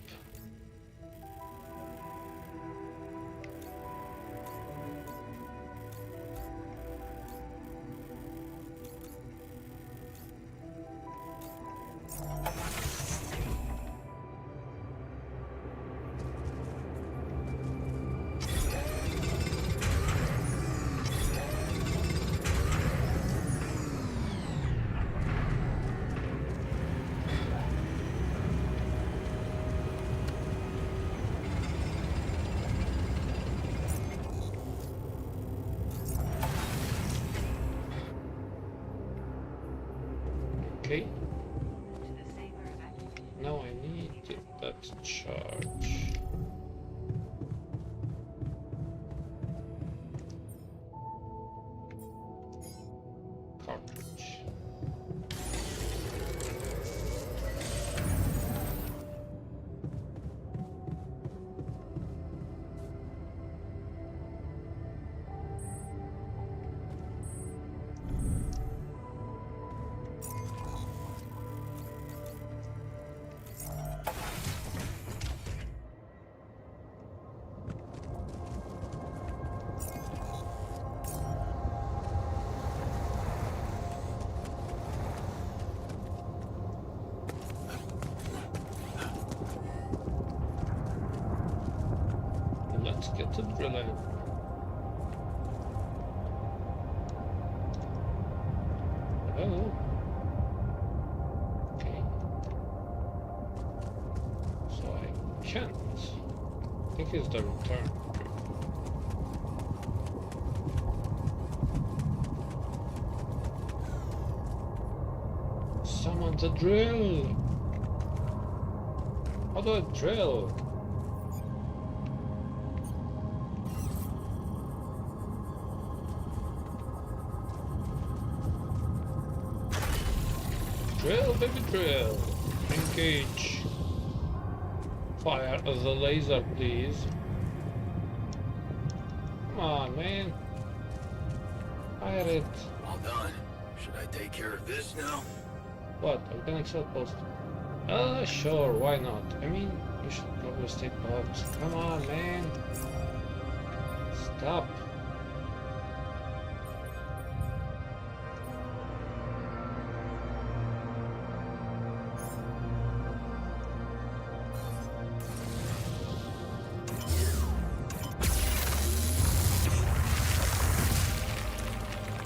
Okay, Disable evacuation. now I need that charge. Cartridge. Let's get to drilling. can't. I think it's the return. Summon the drill! How do I drill? Drill, baby, drill! Engage! Fire the laser, please. Come on, man. Fire it. All done. Should I take care of this now? What? Organic shell post? Sure, why not? I mean, you should probably stay put. Come on, man. Stop.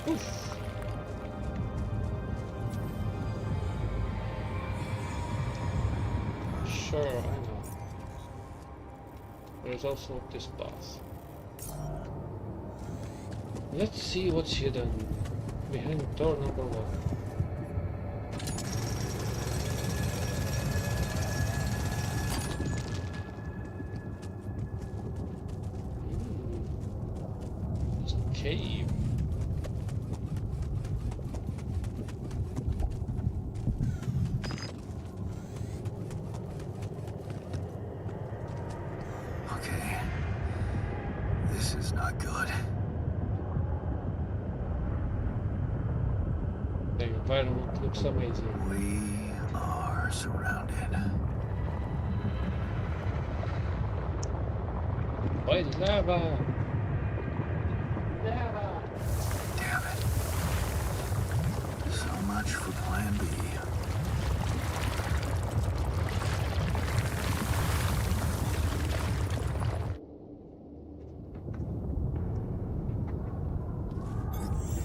Oof. Sure, I know. There's also this path. Let's see what's hidden behind door number 1. It's a cave. Okay. This is not good. The environment looks amazing. We are surrounded. By lava! Lava! Damn it. So much for Plan B.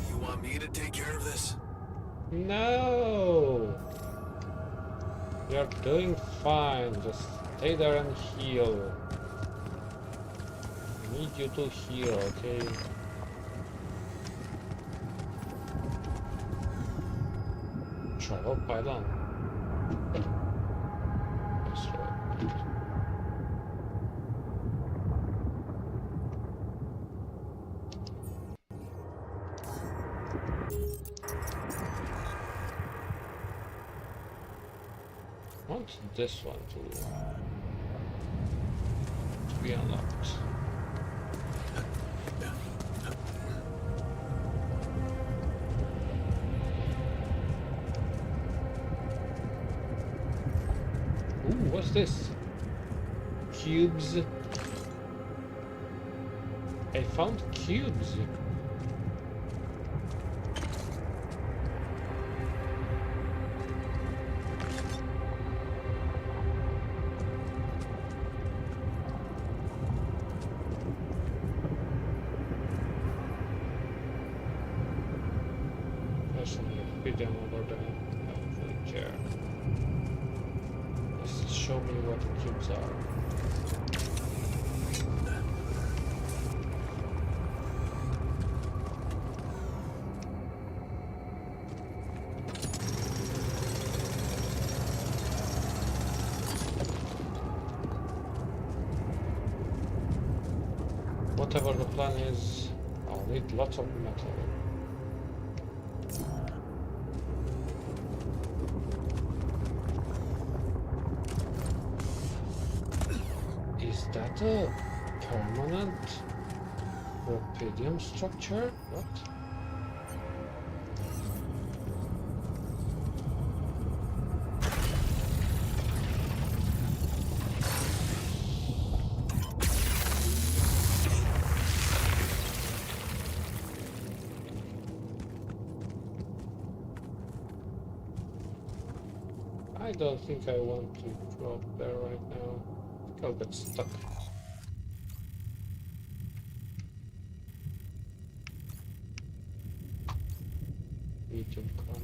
You want me to take care of this? No! You're doing fine. Just stay there and heal. I need you to heal, okay? Travel pylon. That's right. I want this one to be unlocked. Ooh, what's this? Cubes. I found cubes. There's only a hidden over there. I don't really care. Just show me what the cubes are. Whatever the plan is, I'll need lots of metal. Is that a permanent rubidium structure? What? I don't think I want to drop there right now. I think I'll get stuck. Medium con.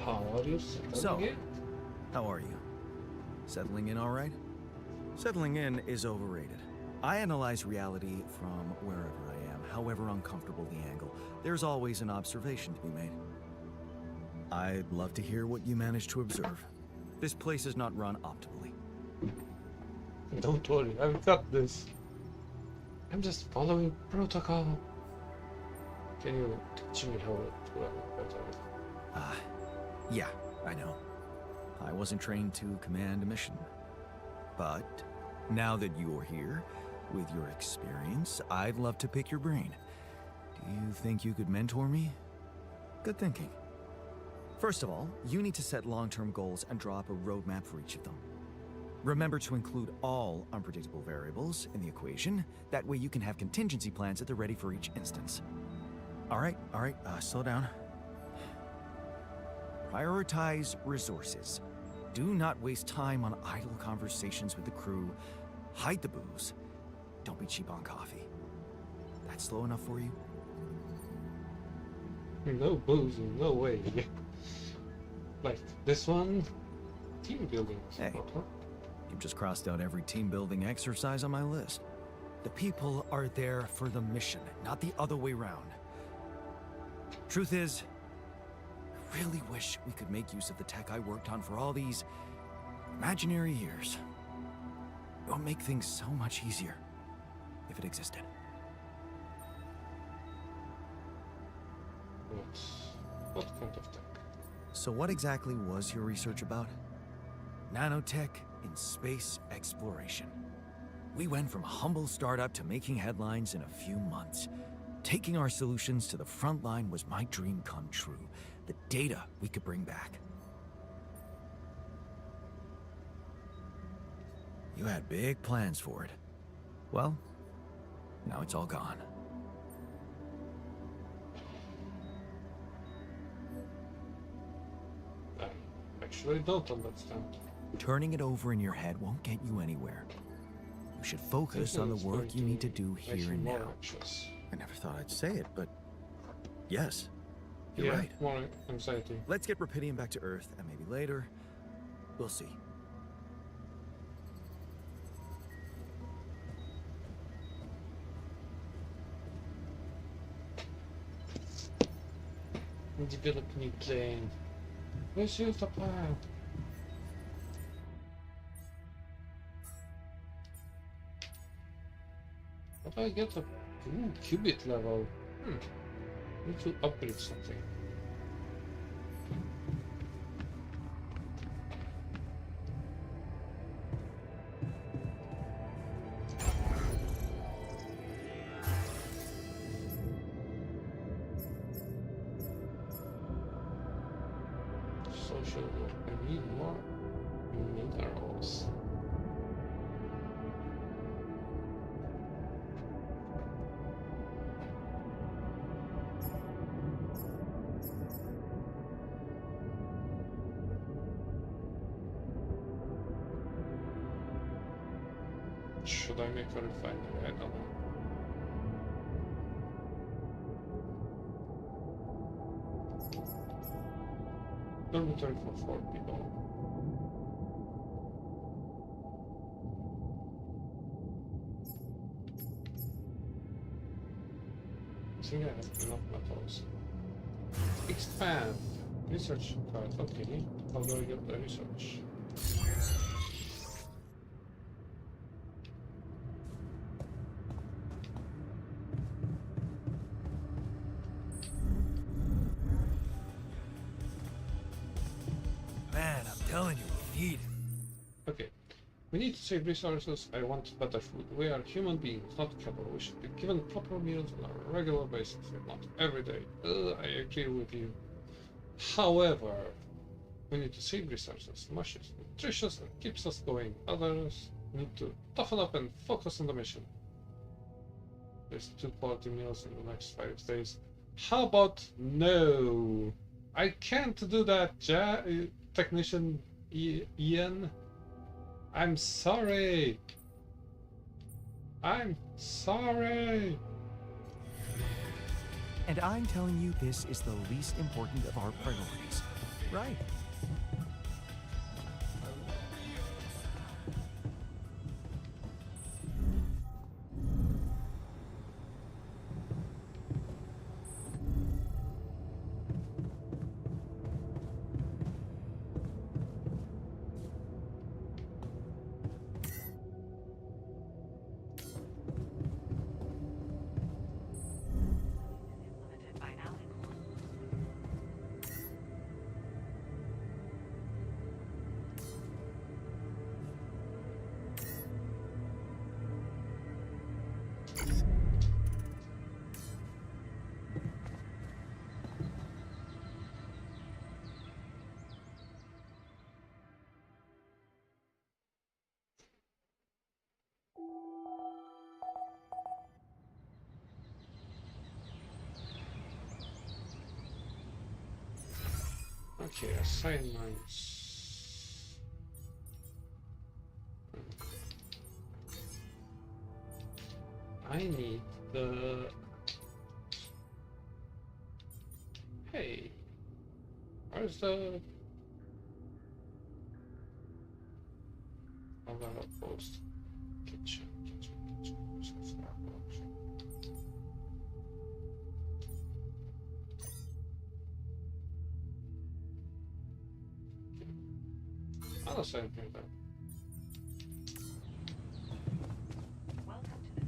How are you settling So- in? How are you? Settling in all right? Settling in is overrated. I analyze reality from wherever I am, however uncomfortable the angle. There's always an observation to be made. I'd love to hear what you managed to observe. This place is not run optimally. Don't worry, I've got this. I'm just following protocol. Can you teach me how to run better? Yeah, I know. I wasn't trained to command a mission. But now that you're here, with your experience, I'd love to pick your brain. Do you think you could mentor me? Good thinking. First of all, you need to set long-term goals and draw up a roadmap for each of them. Remember to include all unpredictable variables in the equation. That way you can have contingency plans at the ready for each instance. All right, slow down. Prioritize resources. Do not waste time on idle conversations with the crew. Hide the booze. Don't be cheap on coffee. That slow enough for you? No boozing, no way. Like this one, team building. Hey. support, huh? You've just crossed out every team-building exercise on my list. The people are there for the mission, not the other way round. Truth is, I really wish we could make use of the tech I worked on for all these imaginary years. It would make things so much easier if it existed. What kind of tech? So what exactly was your research about? Nanotech in space exploration. We went from a humble startup to making headlines in a few months. Taking our solutions to the front line was my dream come true. The data we could bring back. You had big plans for it. Well, now it's all gone. I actually don't understand. Turning it over in your head won't get you anywhere. You should focus Thinking on the it's work going you need to make do me here and more now. anxious. I never thought I'd say it, but yes, you're Yeah, right. more anxiety. Let's get Rapidium back to Earth, and maybe later, we'll see. Develop new plane. Let's use the plan. How do I get a qubit level? Need to upgrade something. Social work. I need more minerals. Should I make a refinery? I don't know. Dormitory for 4 people. I think I have enough metals. Expand. Research card. Okay. How do I get the research? Man, I'm telling you, we need it. Okay. We need to save resources. I want better food. We are human beings, not cattle. We should be given proper meals on a regular basis, if not every day. I agree with you. However, we need to save resources. Mush is nutritious and keeps us going. Others need to toughen up and focus on the mission. There's 2 quality meals in the next 5 days. How about no? I can't do that, Technician Ian. I'm sorry. I'm sorry. And I'm telling you this is the least important of our priorities. right? Implemented by Alicorp. Okay, assignments. I need the... Hey, where's the... Oh, that post. Kitchen. Where's the Starbucks? I don't say anything about it. Welcome to the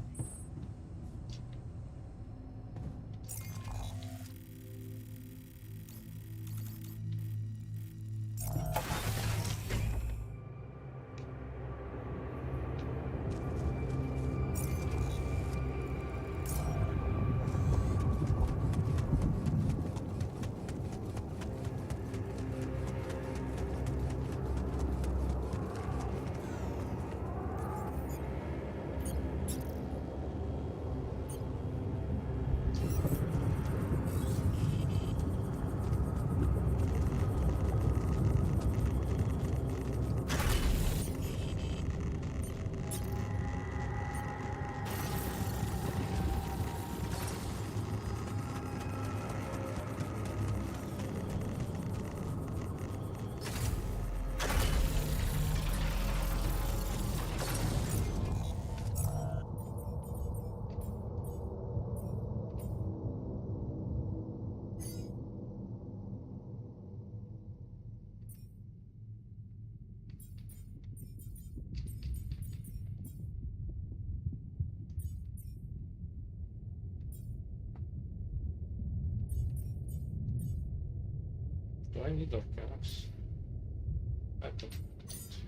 Do I need organs? I don't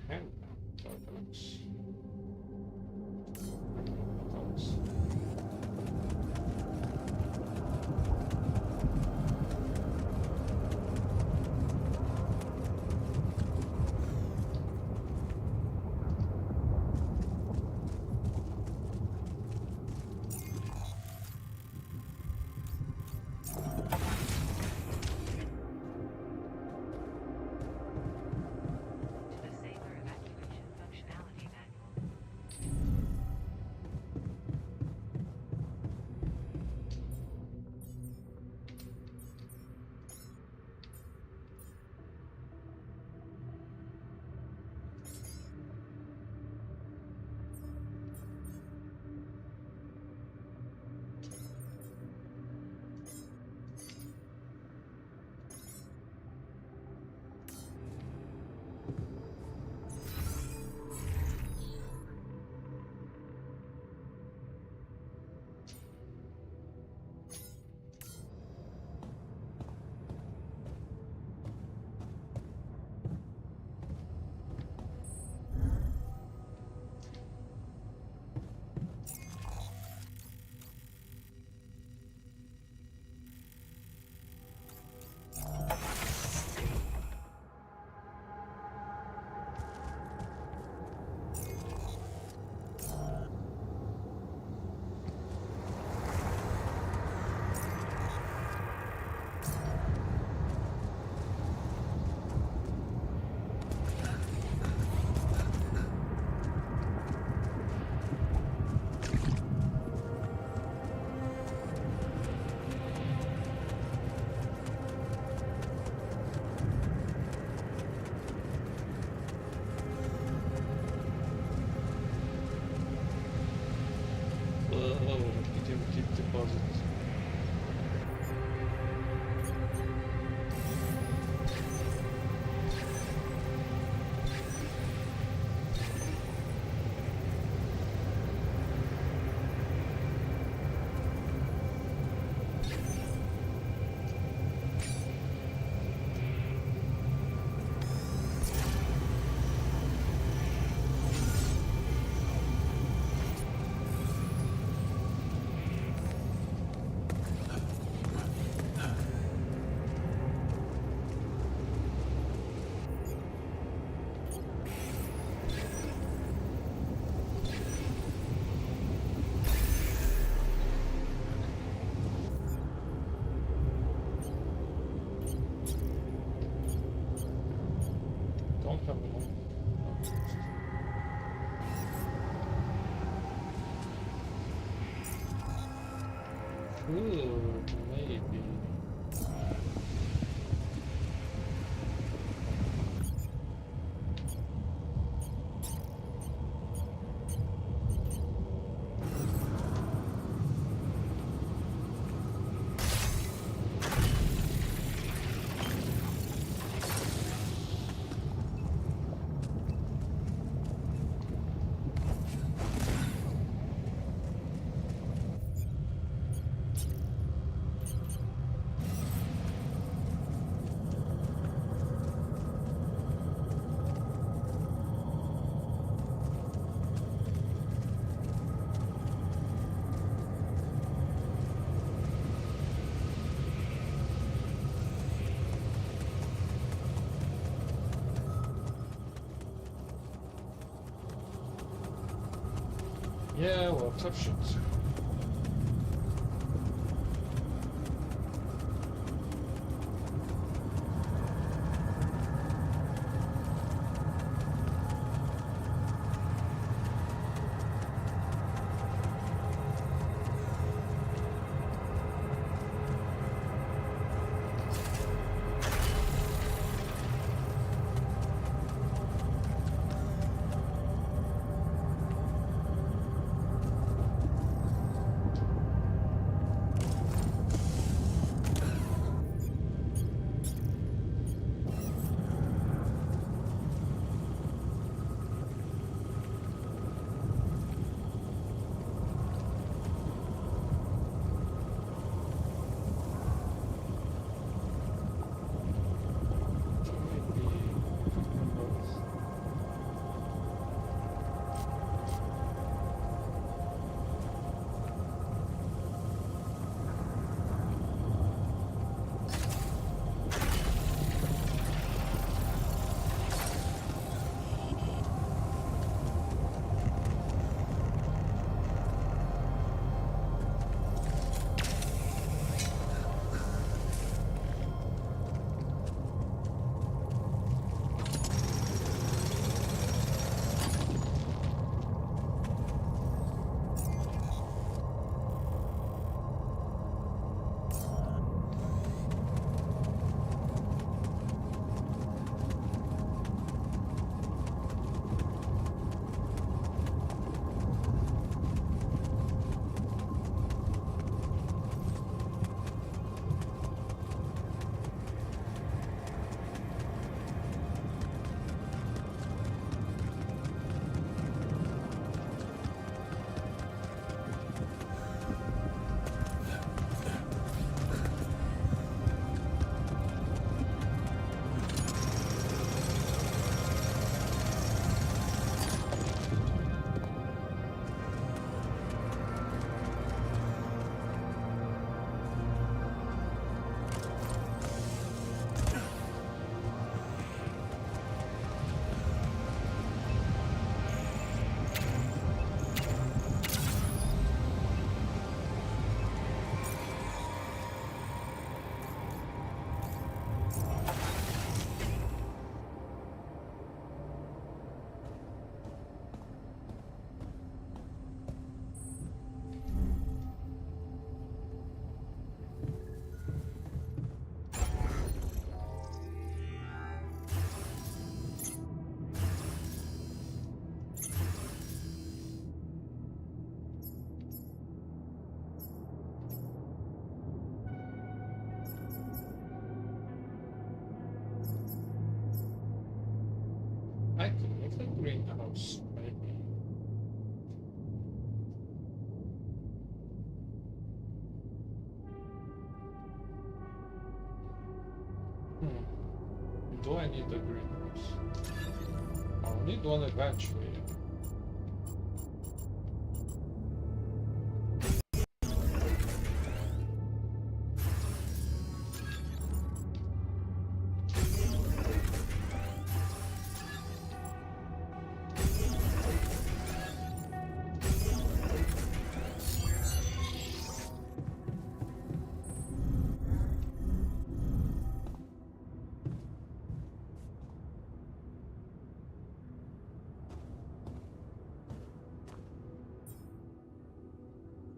have organs. Organs. safer evacuation functionality manual. Ooh, maybe. Yeah, well, tough shit. I could make a greenhouse, maybe. Do I need a greenhouse? I'll need one eventually.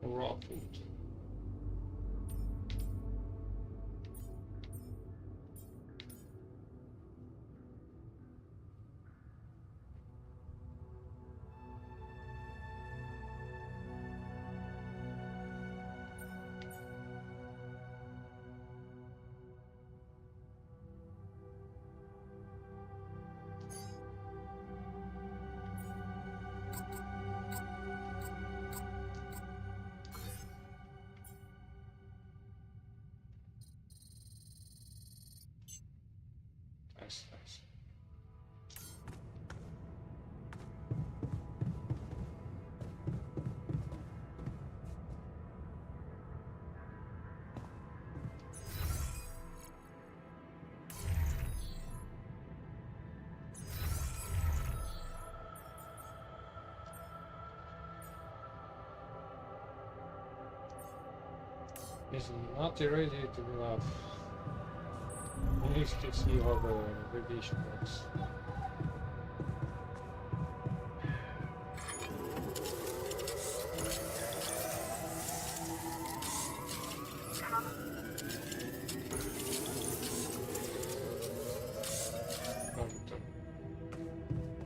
Raw food. nice, nice. Is not ready to love. He needs to see how the radiation works.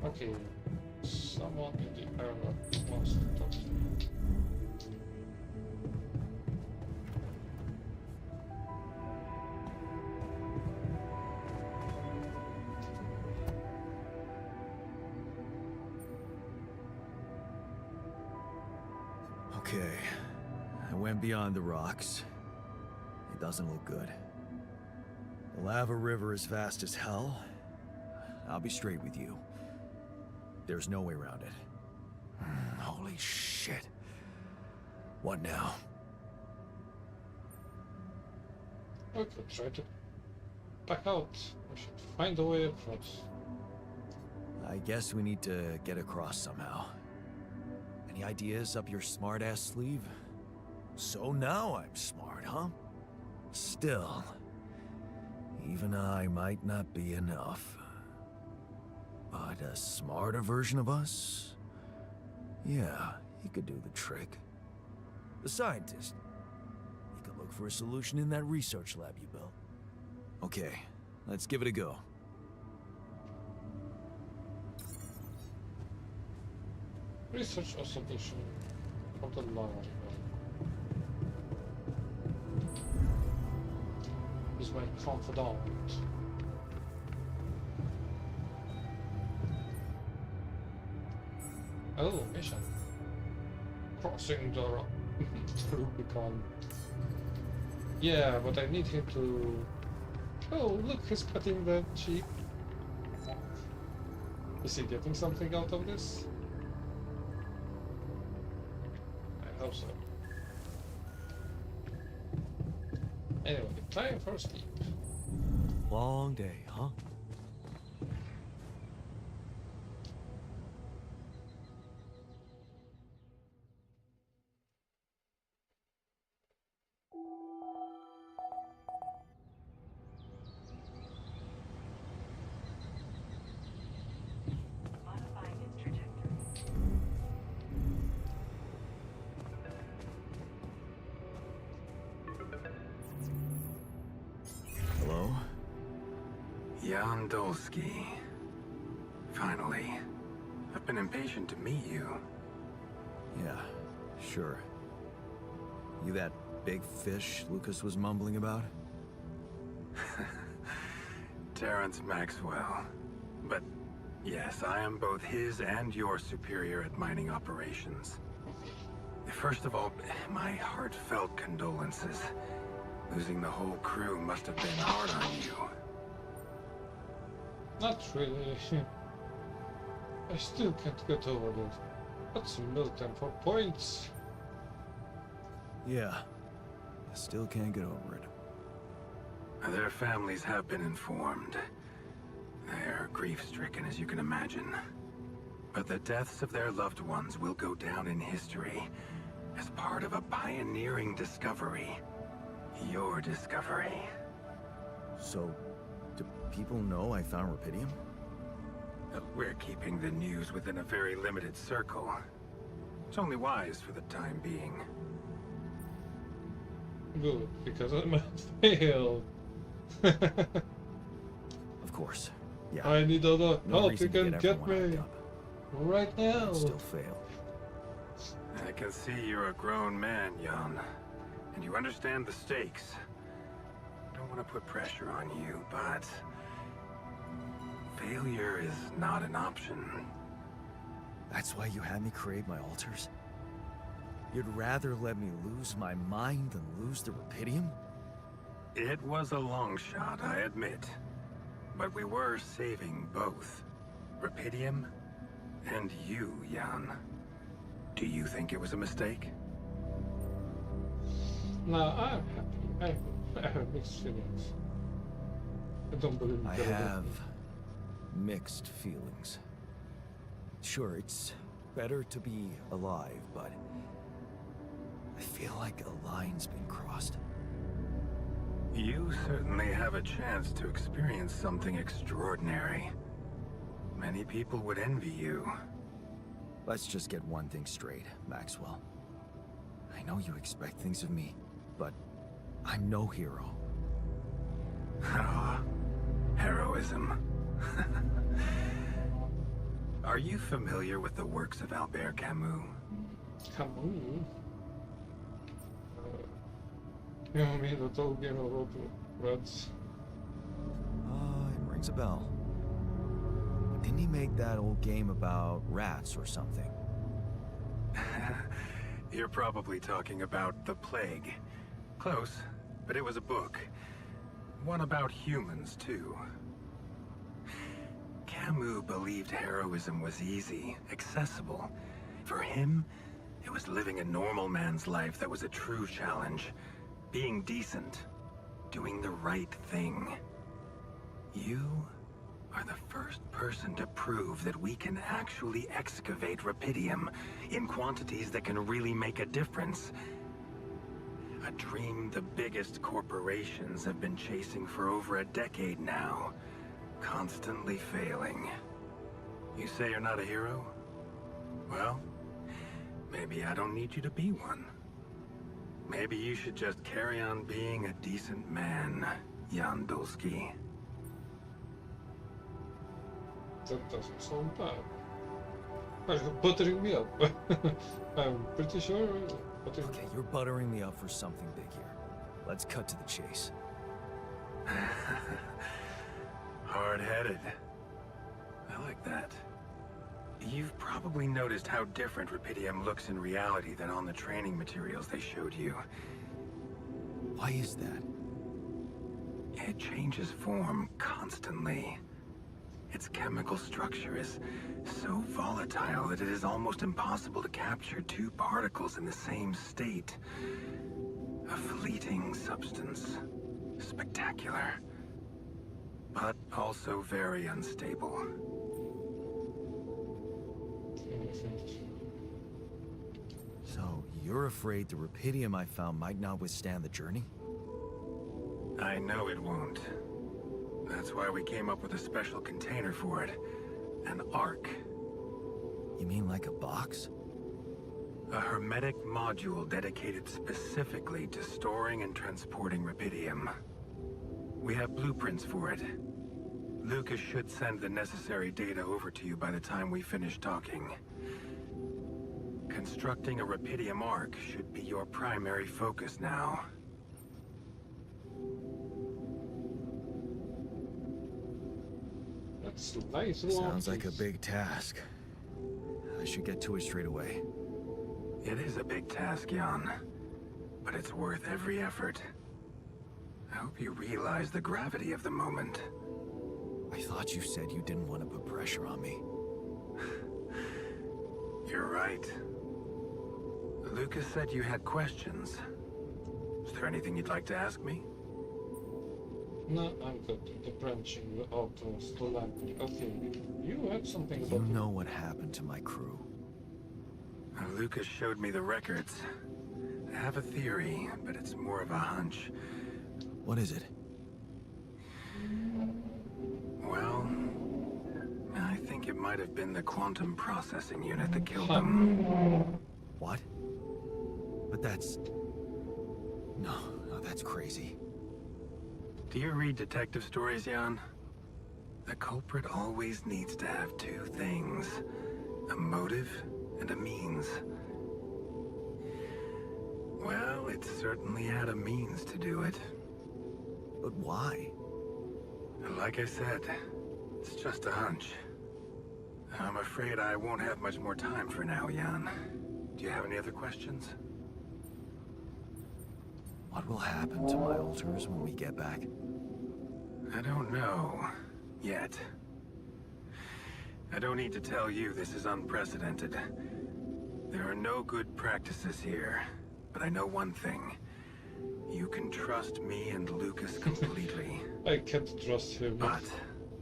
Okay, someone in the area wants to talk to me. Okay, I went beyond the rocks. It doesn't look good. The lava river is fast as hell. I'll be straight with you. There's no way around it. Holy shit. What now? I could try to back out. We should find a way across. I guess we need to get across somehow. Any ideas up your smart-ass sleeve? So now I'm smart, huh? Still, even I might not be enough. But a smarter version of us? Yeah, he could do the trick. The scientist. He could look for a solution in that research lab you built. Okay, let's give it a go. Research a solution of the lava. He's my confidant. Oh, mission. Crossing the Rubicon. Yeah, but I need him to... Oh, look, he's cutting the sheep. Is he getting something out of this? I hope so. Anyway, time for sleep. Long day, huh? Modifying its trajectory. Hello? Jan Dolsky. Finally. I've been impatient to meet you. Yeah, sure. You that big fish Lucas was mumbling about? Terrence Maxwell. But yes, I am both his and your superior at mining operations. First of all, my heartfelt condolences. Losing the whole crew must have been hard on you. Not really. I still can't get over it. Let's milk them for points. Yeah. I still can't get over it. Their families have been informed. They're grief-stricken, as you can imagine. But the deaths of their loved ones will go down in history as part of a pioneering discovery. Your discovery. So, do people know I found Rapidium? We're keeping the news within a very limited circle. It's only wise for the time being. Good, because I might fail. Of course. Yeah. I need other No help. You reason to can get everyone me hyped up. right now. I'd still fail. I can see you're a grown man, Jan. And you understand the stakes. I don't want to put pressure on you, but... failure is not an option. That's why you had me create my altars? You'd rather let me lose my mind than lose the Rapidium? It was a long shot, I admit. But we were saving both. Rapidium and you, Jan. Do you think it was a mistake? No, I'm happy. I have mixed feelings. I don't believe I that have mixed feelings. Sure, it's better to be alive, but I feel like a line's been crossed. You certainly have a chance to experience something extraordinary. Many people would envy you. Let's just get one thing straight, Maxwell. I know you expect things of me, but I'm no hero. Ah, heroism. Are you familiar with the works of Albert Camus? Camus. You know me, the Tolkien wrote Rats. It rings a bell. Didn't he make that old game about rats or something? You're probably talking about The Plague. Close, but it was a book. One about humans, too. Camus believed heroism was easy, accessible. For him, it was living a normal man's life that was a true challenge. Being decent. Doing the right thing. You are the first person to prove that we can actually excavate Rapidium in quantities that can really make a difference. A dream the biggest corporations have been chasing for over a decade now, constantly failing. You say you're not a hero? Well, maybe I don't need you to be one. Maybe you should just carry on being a decent man, Jan Dulski. That doesn't sound bad. You're buttering me up. I'm pretty sure. Okay, you're buttering me up for something big here. Let's cut to the chase. Hard-headed. I like that. You've probably noticed how different Rapidium looks in reality than on the training materials they showed you. Why is that? It changes form constantly. Its chemical structure is so volatile that it is almost impossible to capture two particles in the same state. A fleeting substance. Spectacular. But also very unstable. So, you're afraid the Rapidium I found might not withstand the journey? I know it won't. That's why we came up with a special container for it. An Ark. You mean like a box? A hermetic module dedicated specifically to storing and transporting Rapidium. We have blueprints for it. Lucas should send the necessary data over to you by the time we finish talking. Constructing a Rapidium Ark should be your primary focus now. That's nice. Sounds like a big task. I should get to it straight away. It is a big task, Jan. But it's worth every effort. I hope you realize the gravity of the moment. I thought you said you didn't want to put pressure on me. You're right. Lucas said you had questions. Is there anything you'd like to ask me? No, I'm good. The branching out was the lamp. Okay, you had something You about know what happened to my crew. Lucas showed me the records. I have a theory, but it's more of a hunch. What is it? Well, I think it might have been the quantum processing unit that killed them. What? But that's... No, that's crazy. Do you read detective stories, Jan? The culprit always needs to have two things. A motive and a means. Well, it certainly had a means to do it. But why? Like I said, it's just a hunch. I'm afraid I won't have much more time for now, Jan. Do you have any other questions? What will happen to my altars when we get back? I don't know. Yet. I don't need to tell you this is unprecedented. There are no good practices here, but I know one thing. You can trust me and Lucas completely. I can't trust him. But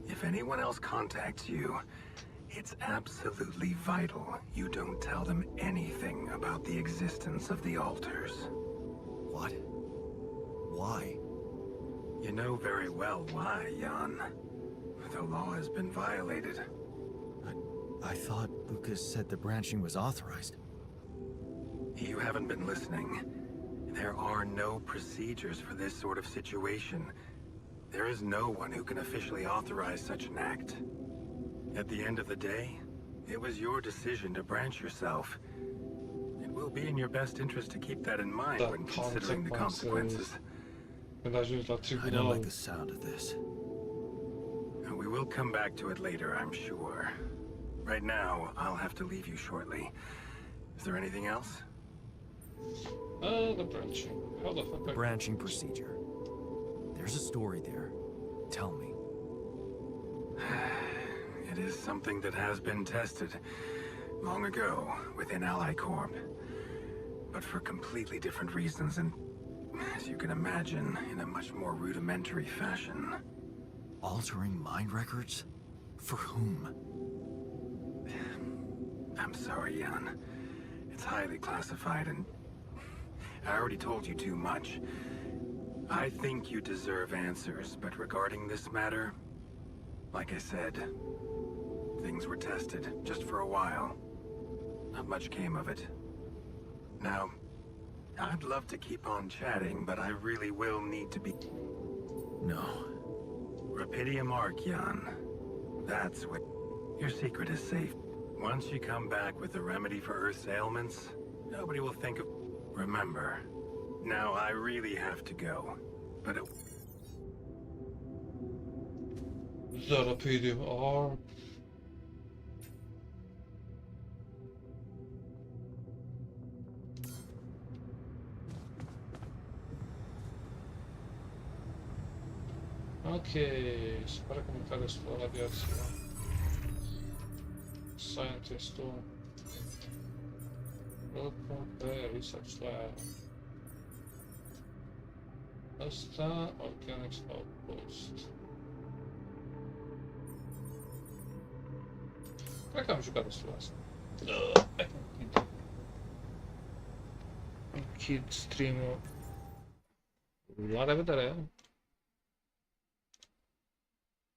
if anyone else contacts you, it's absolutely vital you don't tell them anything about the existence of the altars. What? Why? You know very well why, Jan. The law has been violated. I thought Lucas said the branching was authorized. You haven't been listening. There are no procedures for this sort of situation. There is no one who can officially authorize such an act. At the end of the day, it was your decision to branch yourself. It will be in your best interest to keep that in mind The when considering the consequences. Wydarzy dla I don't Trybunału. like the sound of this. We will come back to it later, I'm sure. Right now, I'll have to leave you shortly. Is there anything else? The branching. How the fuck? The branching procedure. There's a story there. Tell me. It is something that has been tested long ago within Ally Corp. But for completely different reasons and, as you can imagine, in a much more rudimentary fashion. Altering mind records? For whom? I'm sorry, Jan. It's highly classified and I already told you too much. I think you deserve answers, but regarding this matter, like I said, things were tested just for a while. Not much came of it. Now, I'd love to keep on chatting, but I really will need to be... No. Rapidium Arc, Jan. That's what... Your secret is safe. Once you come back with a remedy for Earth's ailments, nobody will think of... Remember, now I really have to go, but it... The Rapidium Arc. Okej, spara komentarze z radiacji. Scientist tu. Research lab. Asta Organics Outpost. Como é que vamos jogar esse last? Kid stream. Lá deve dar, é?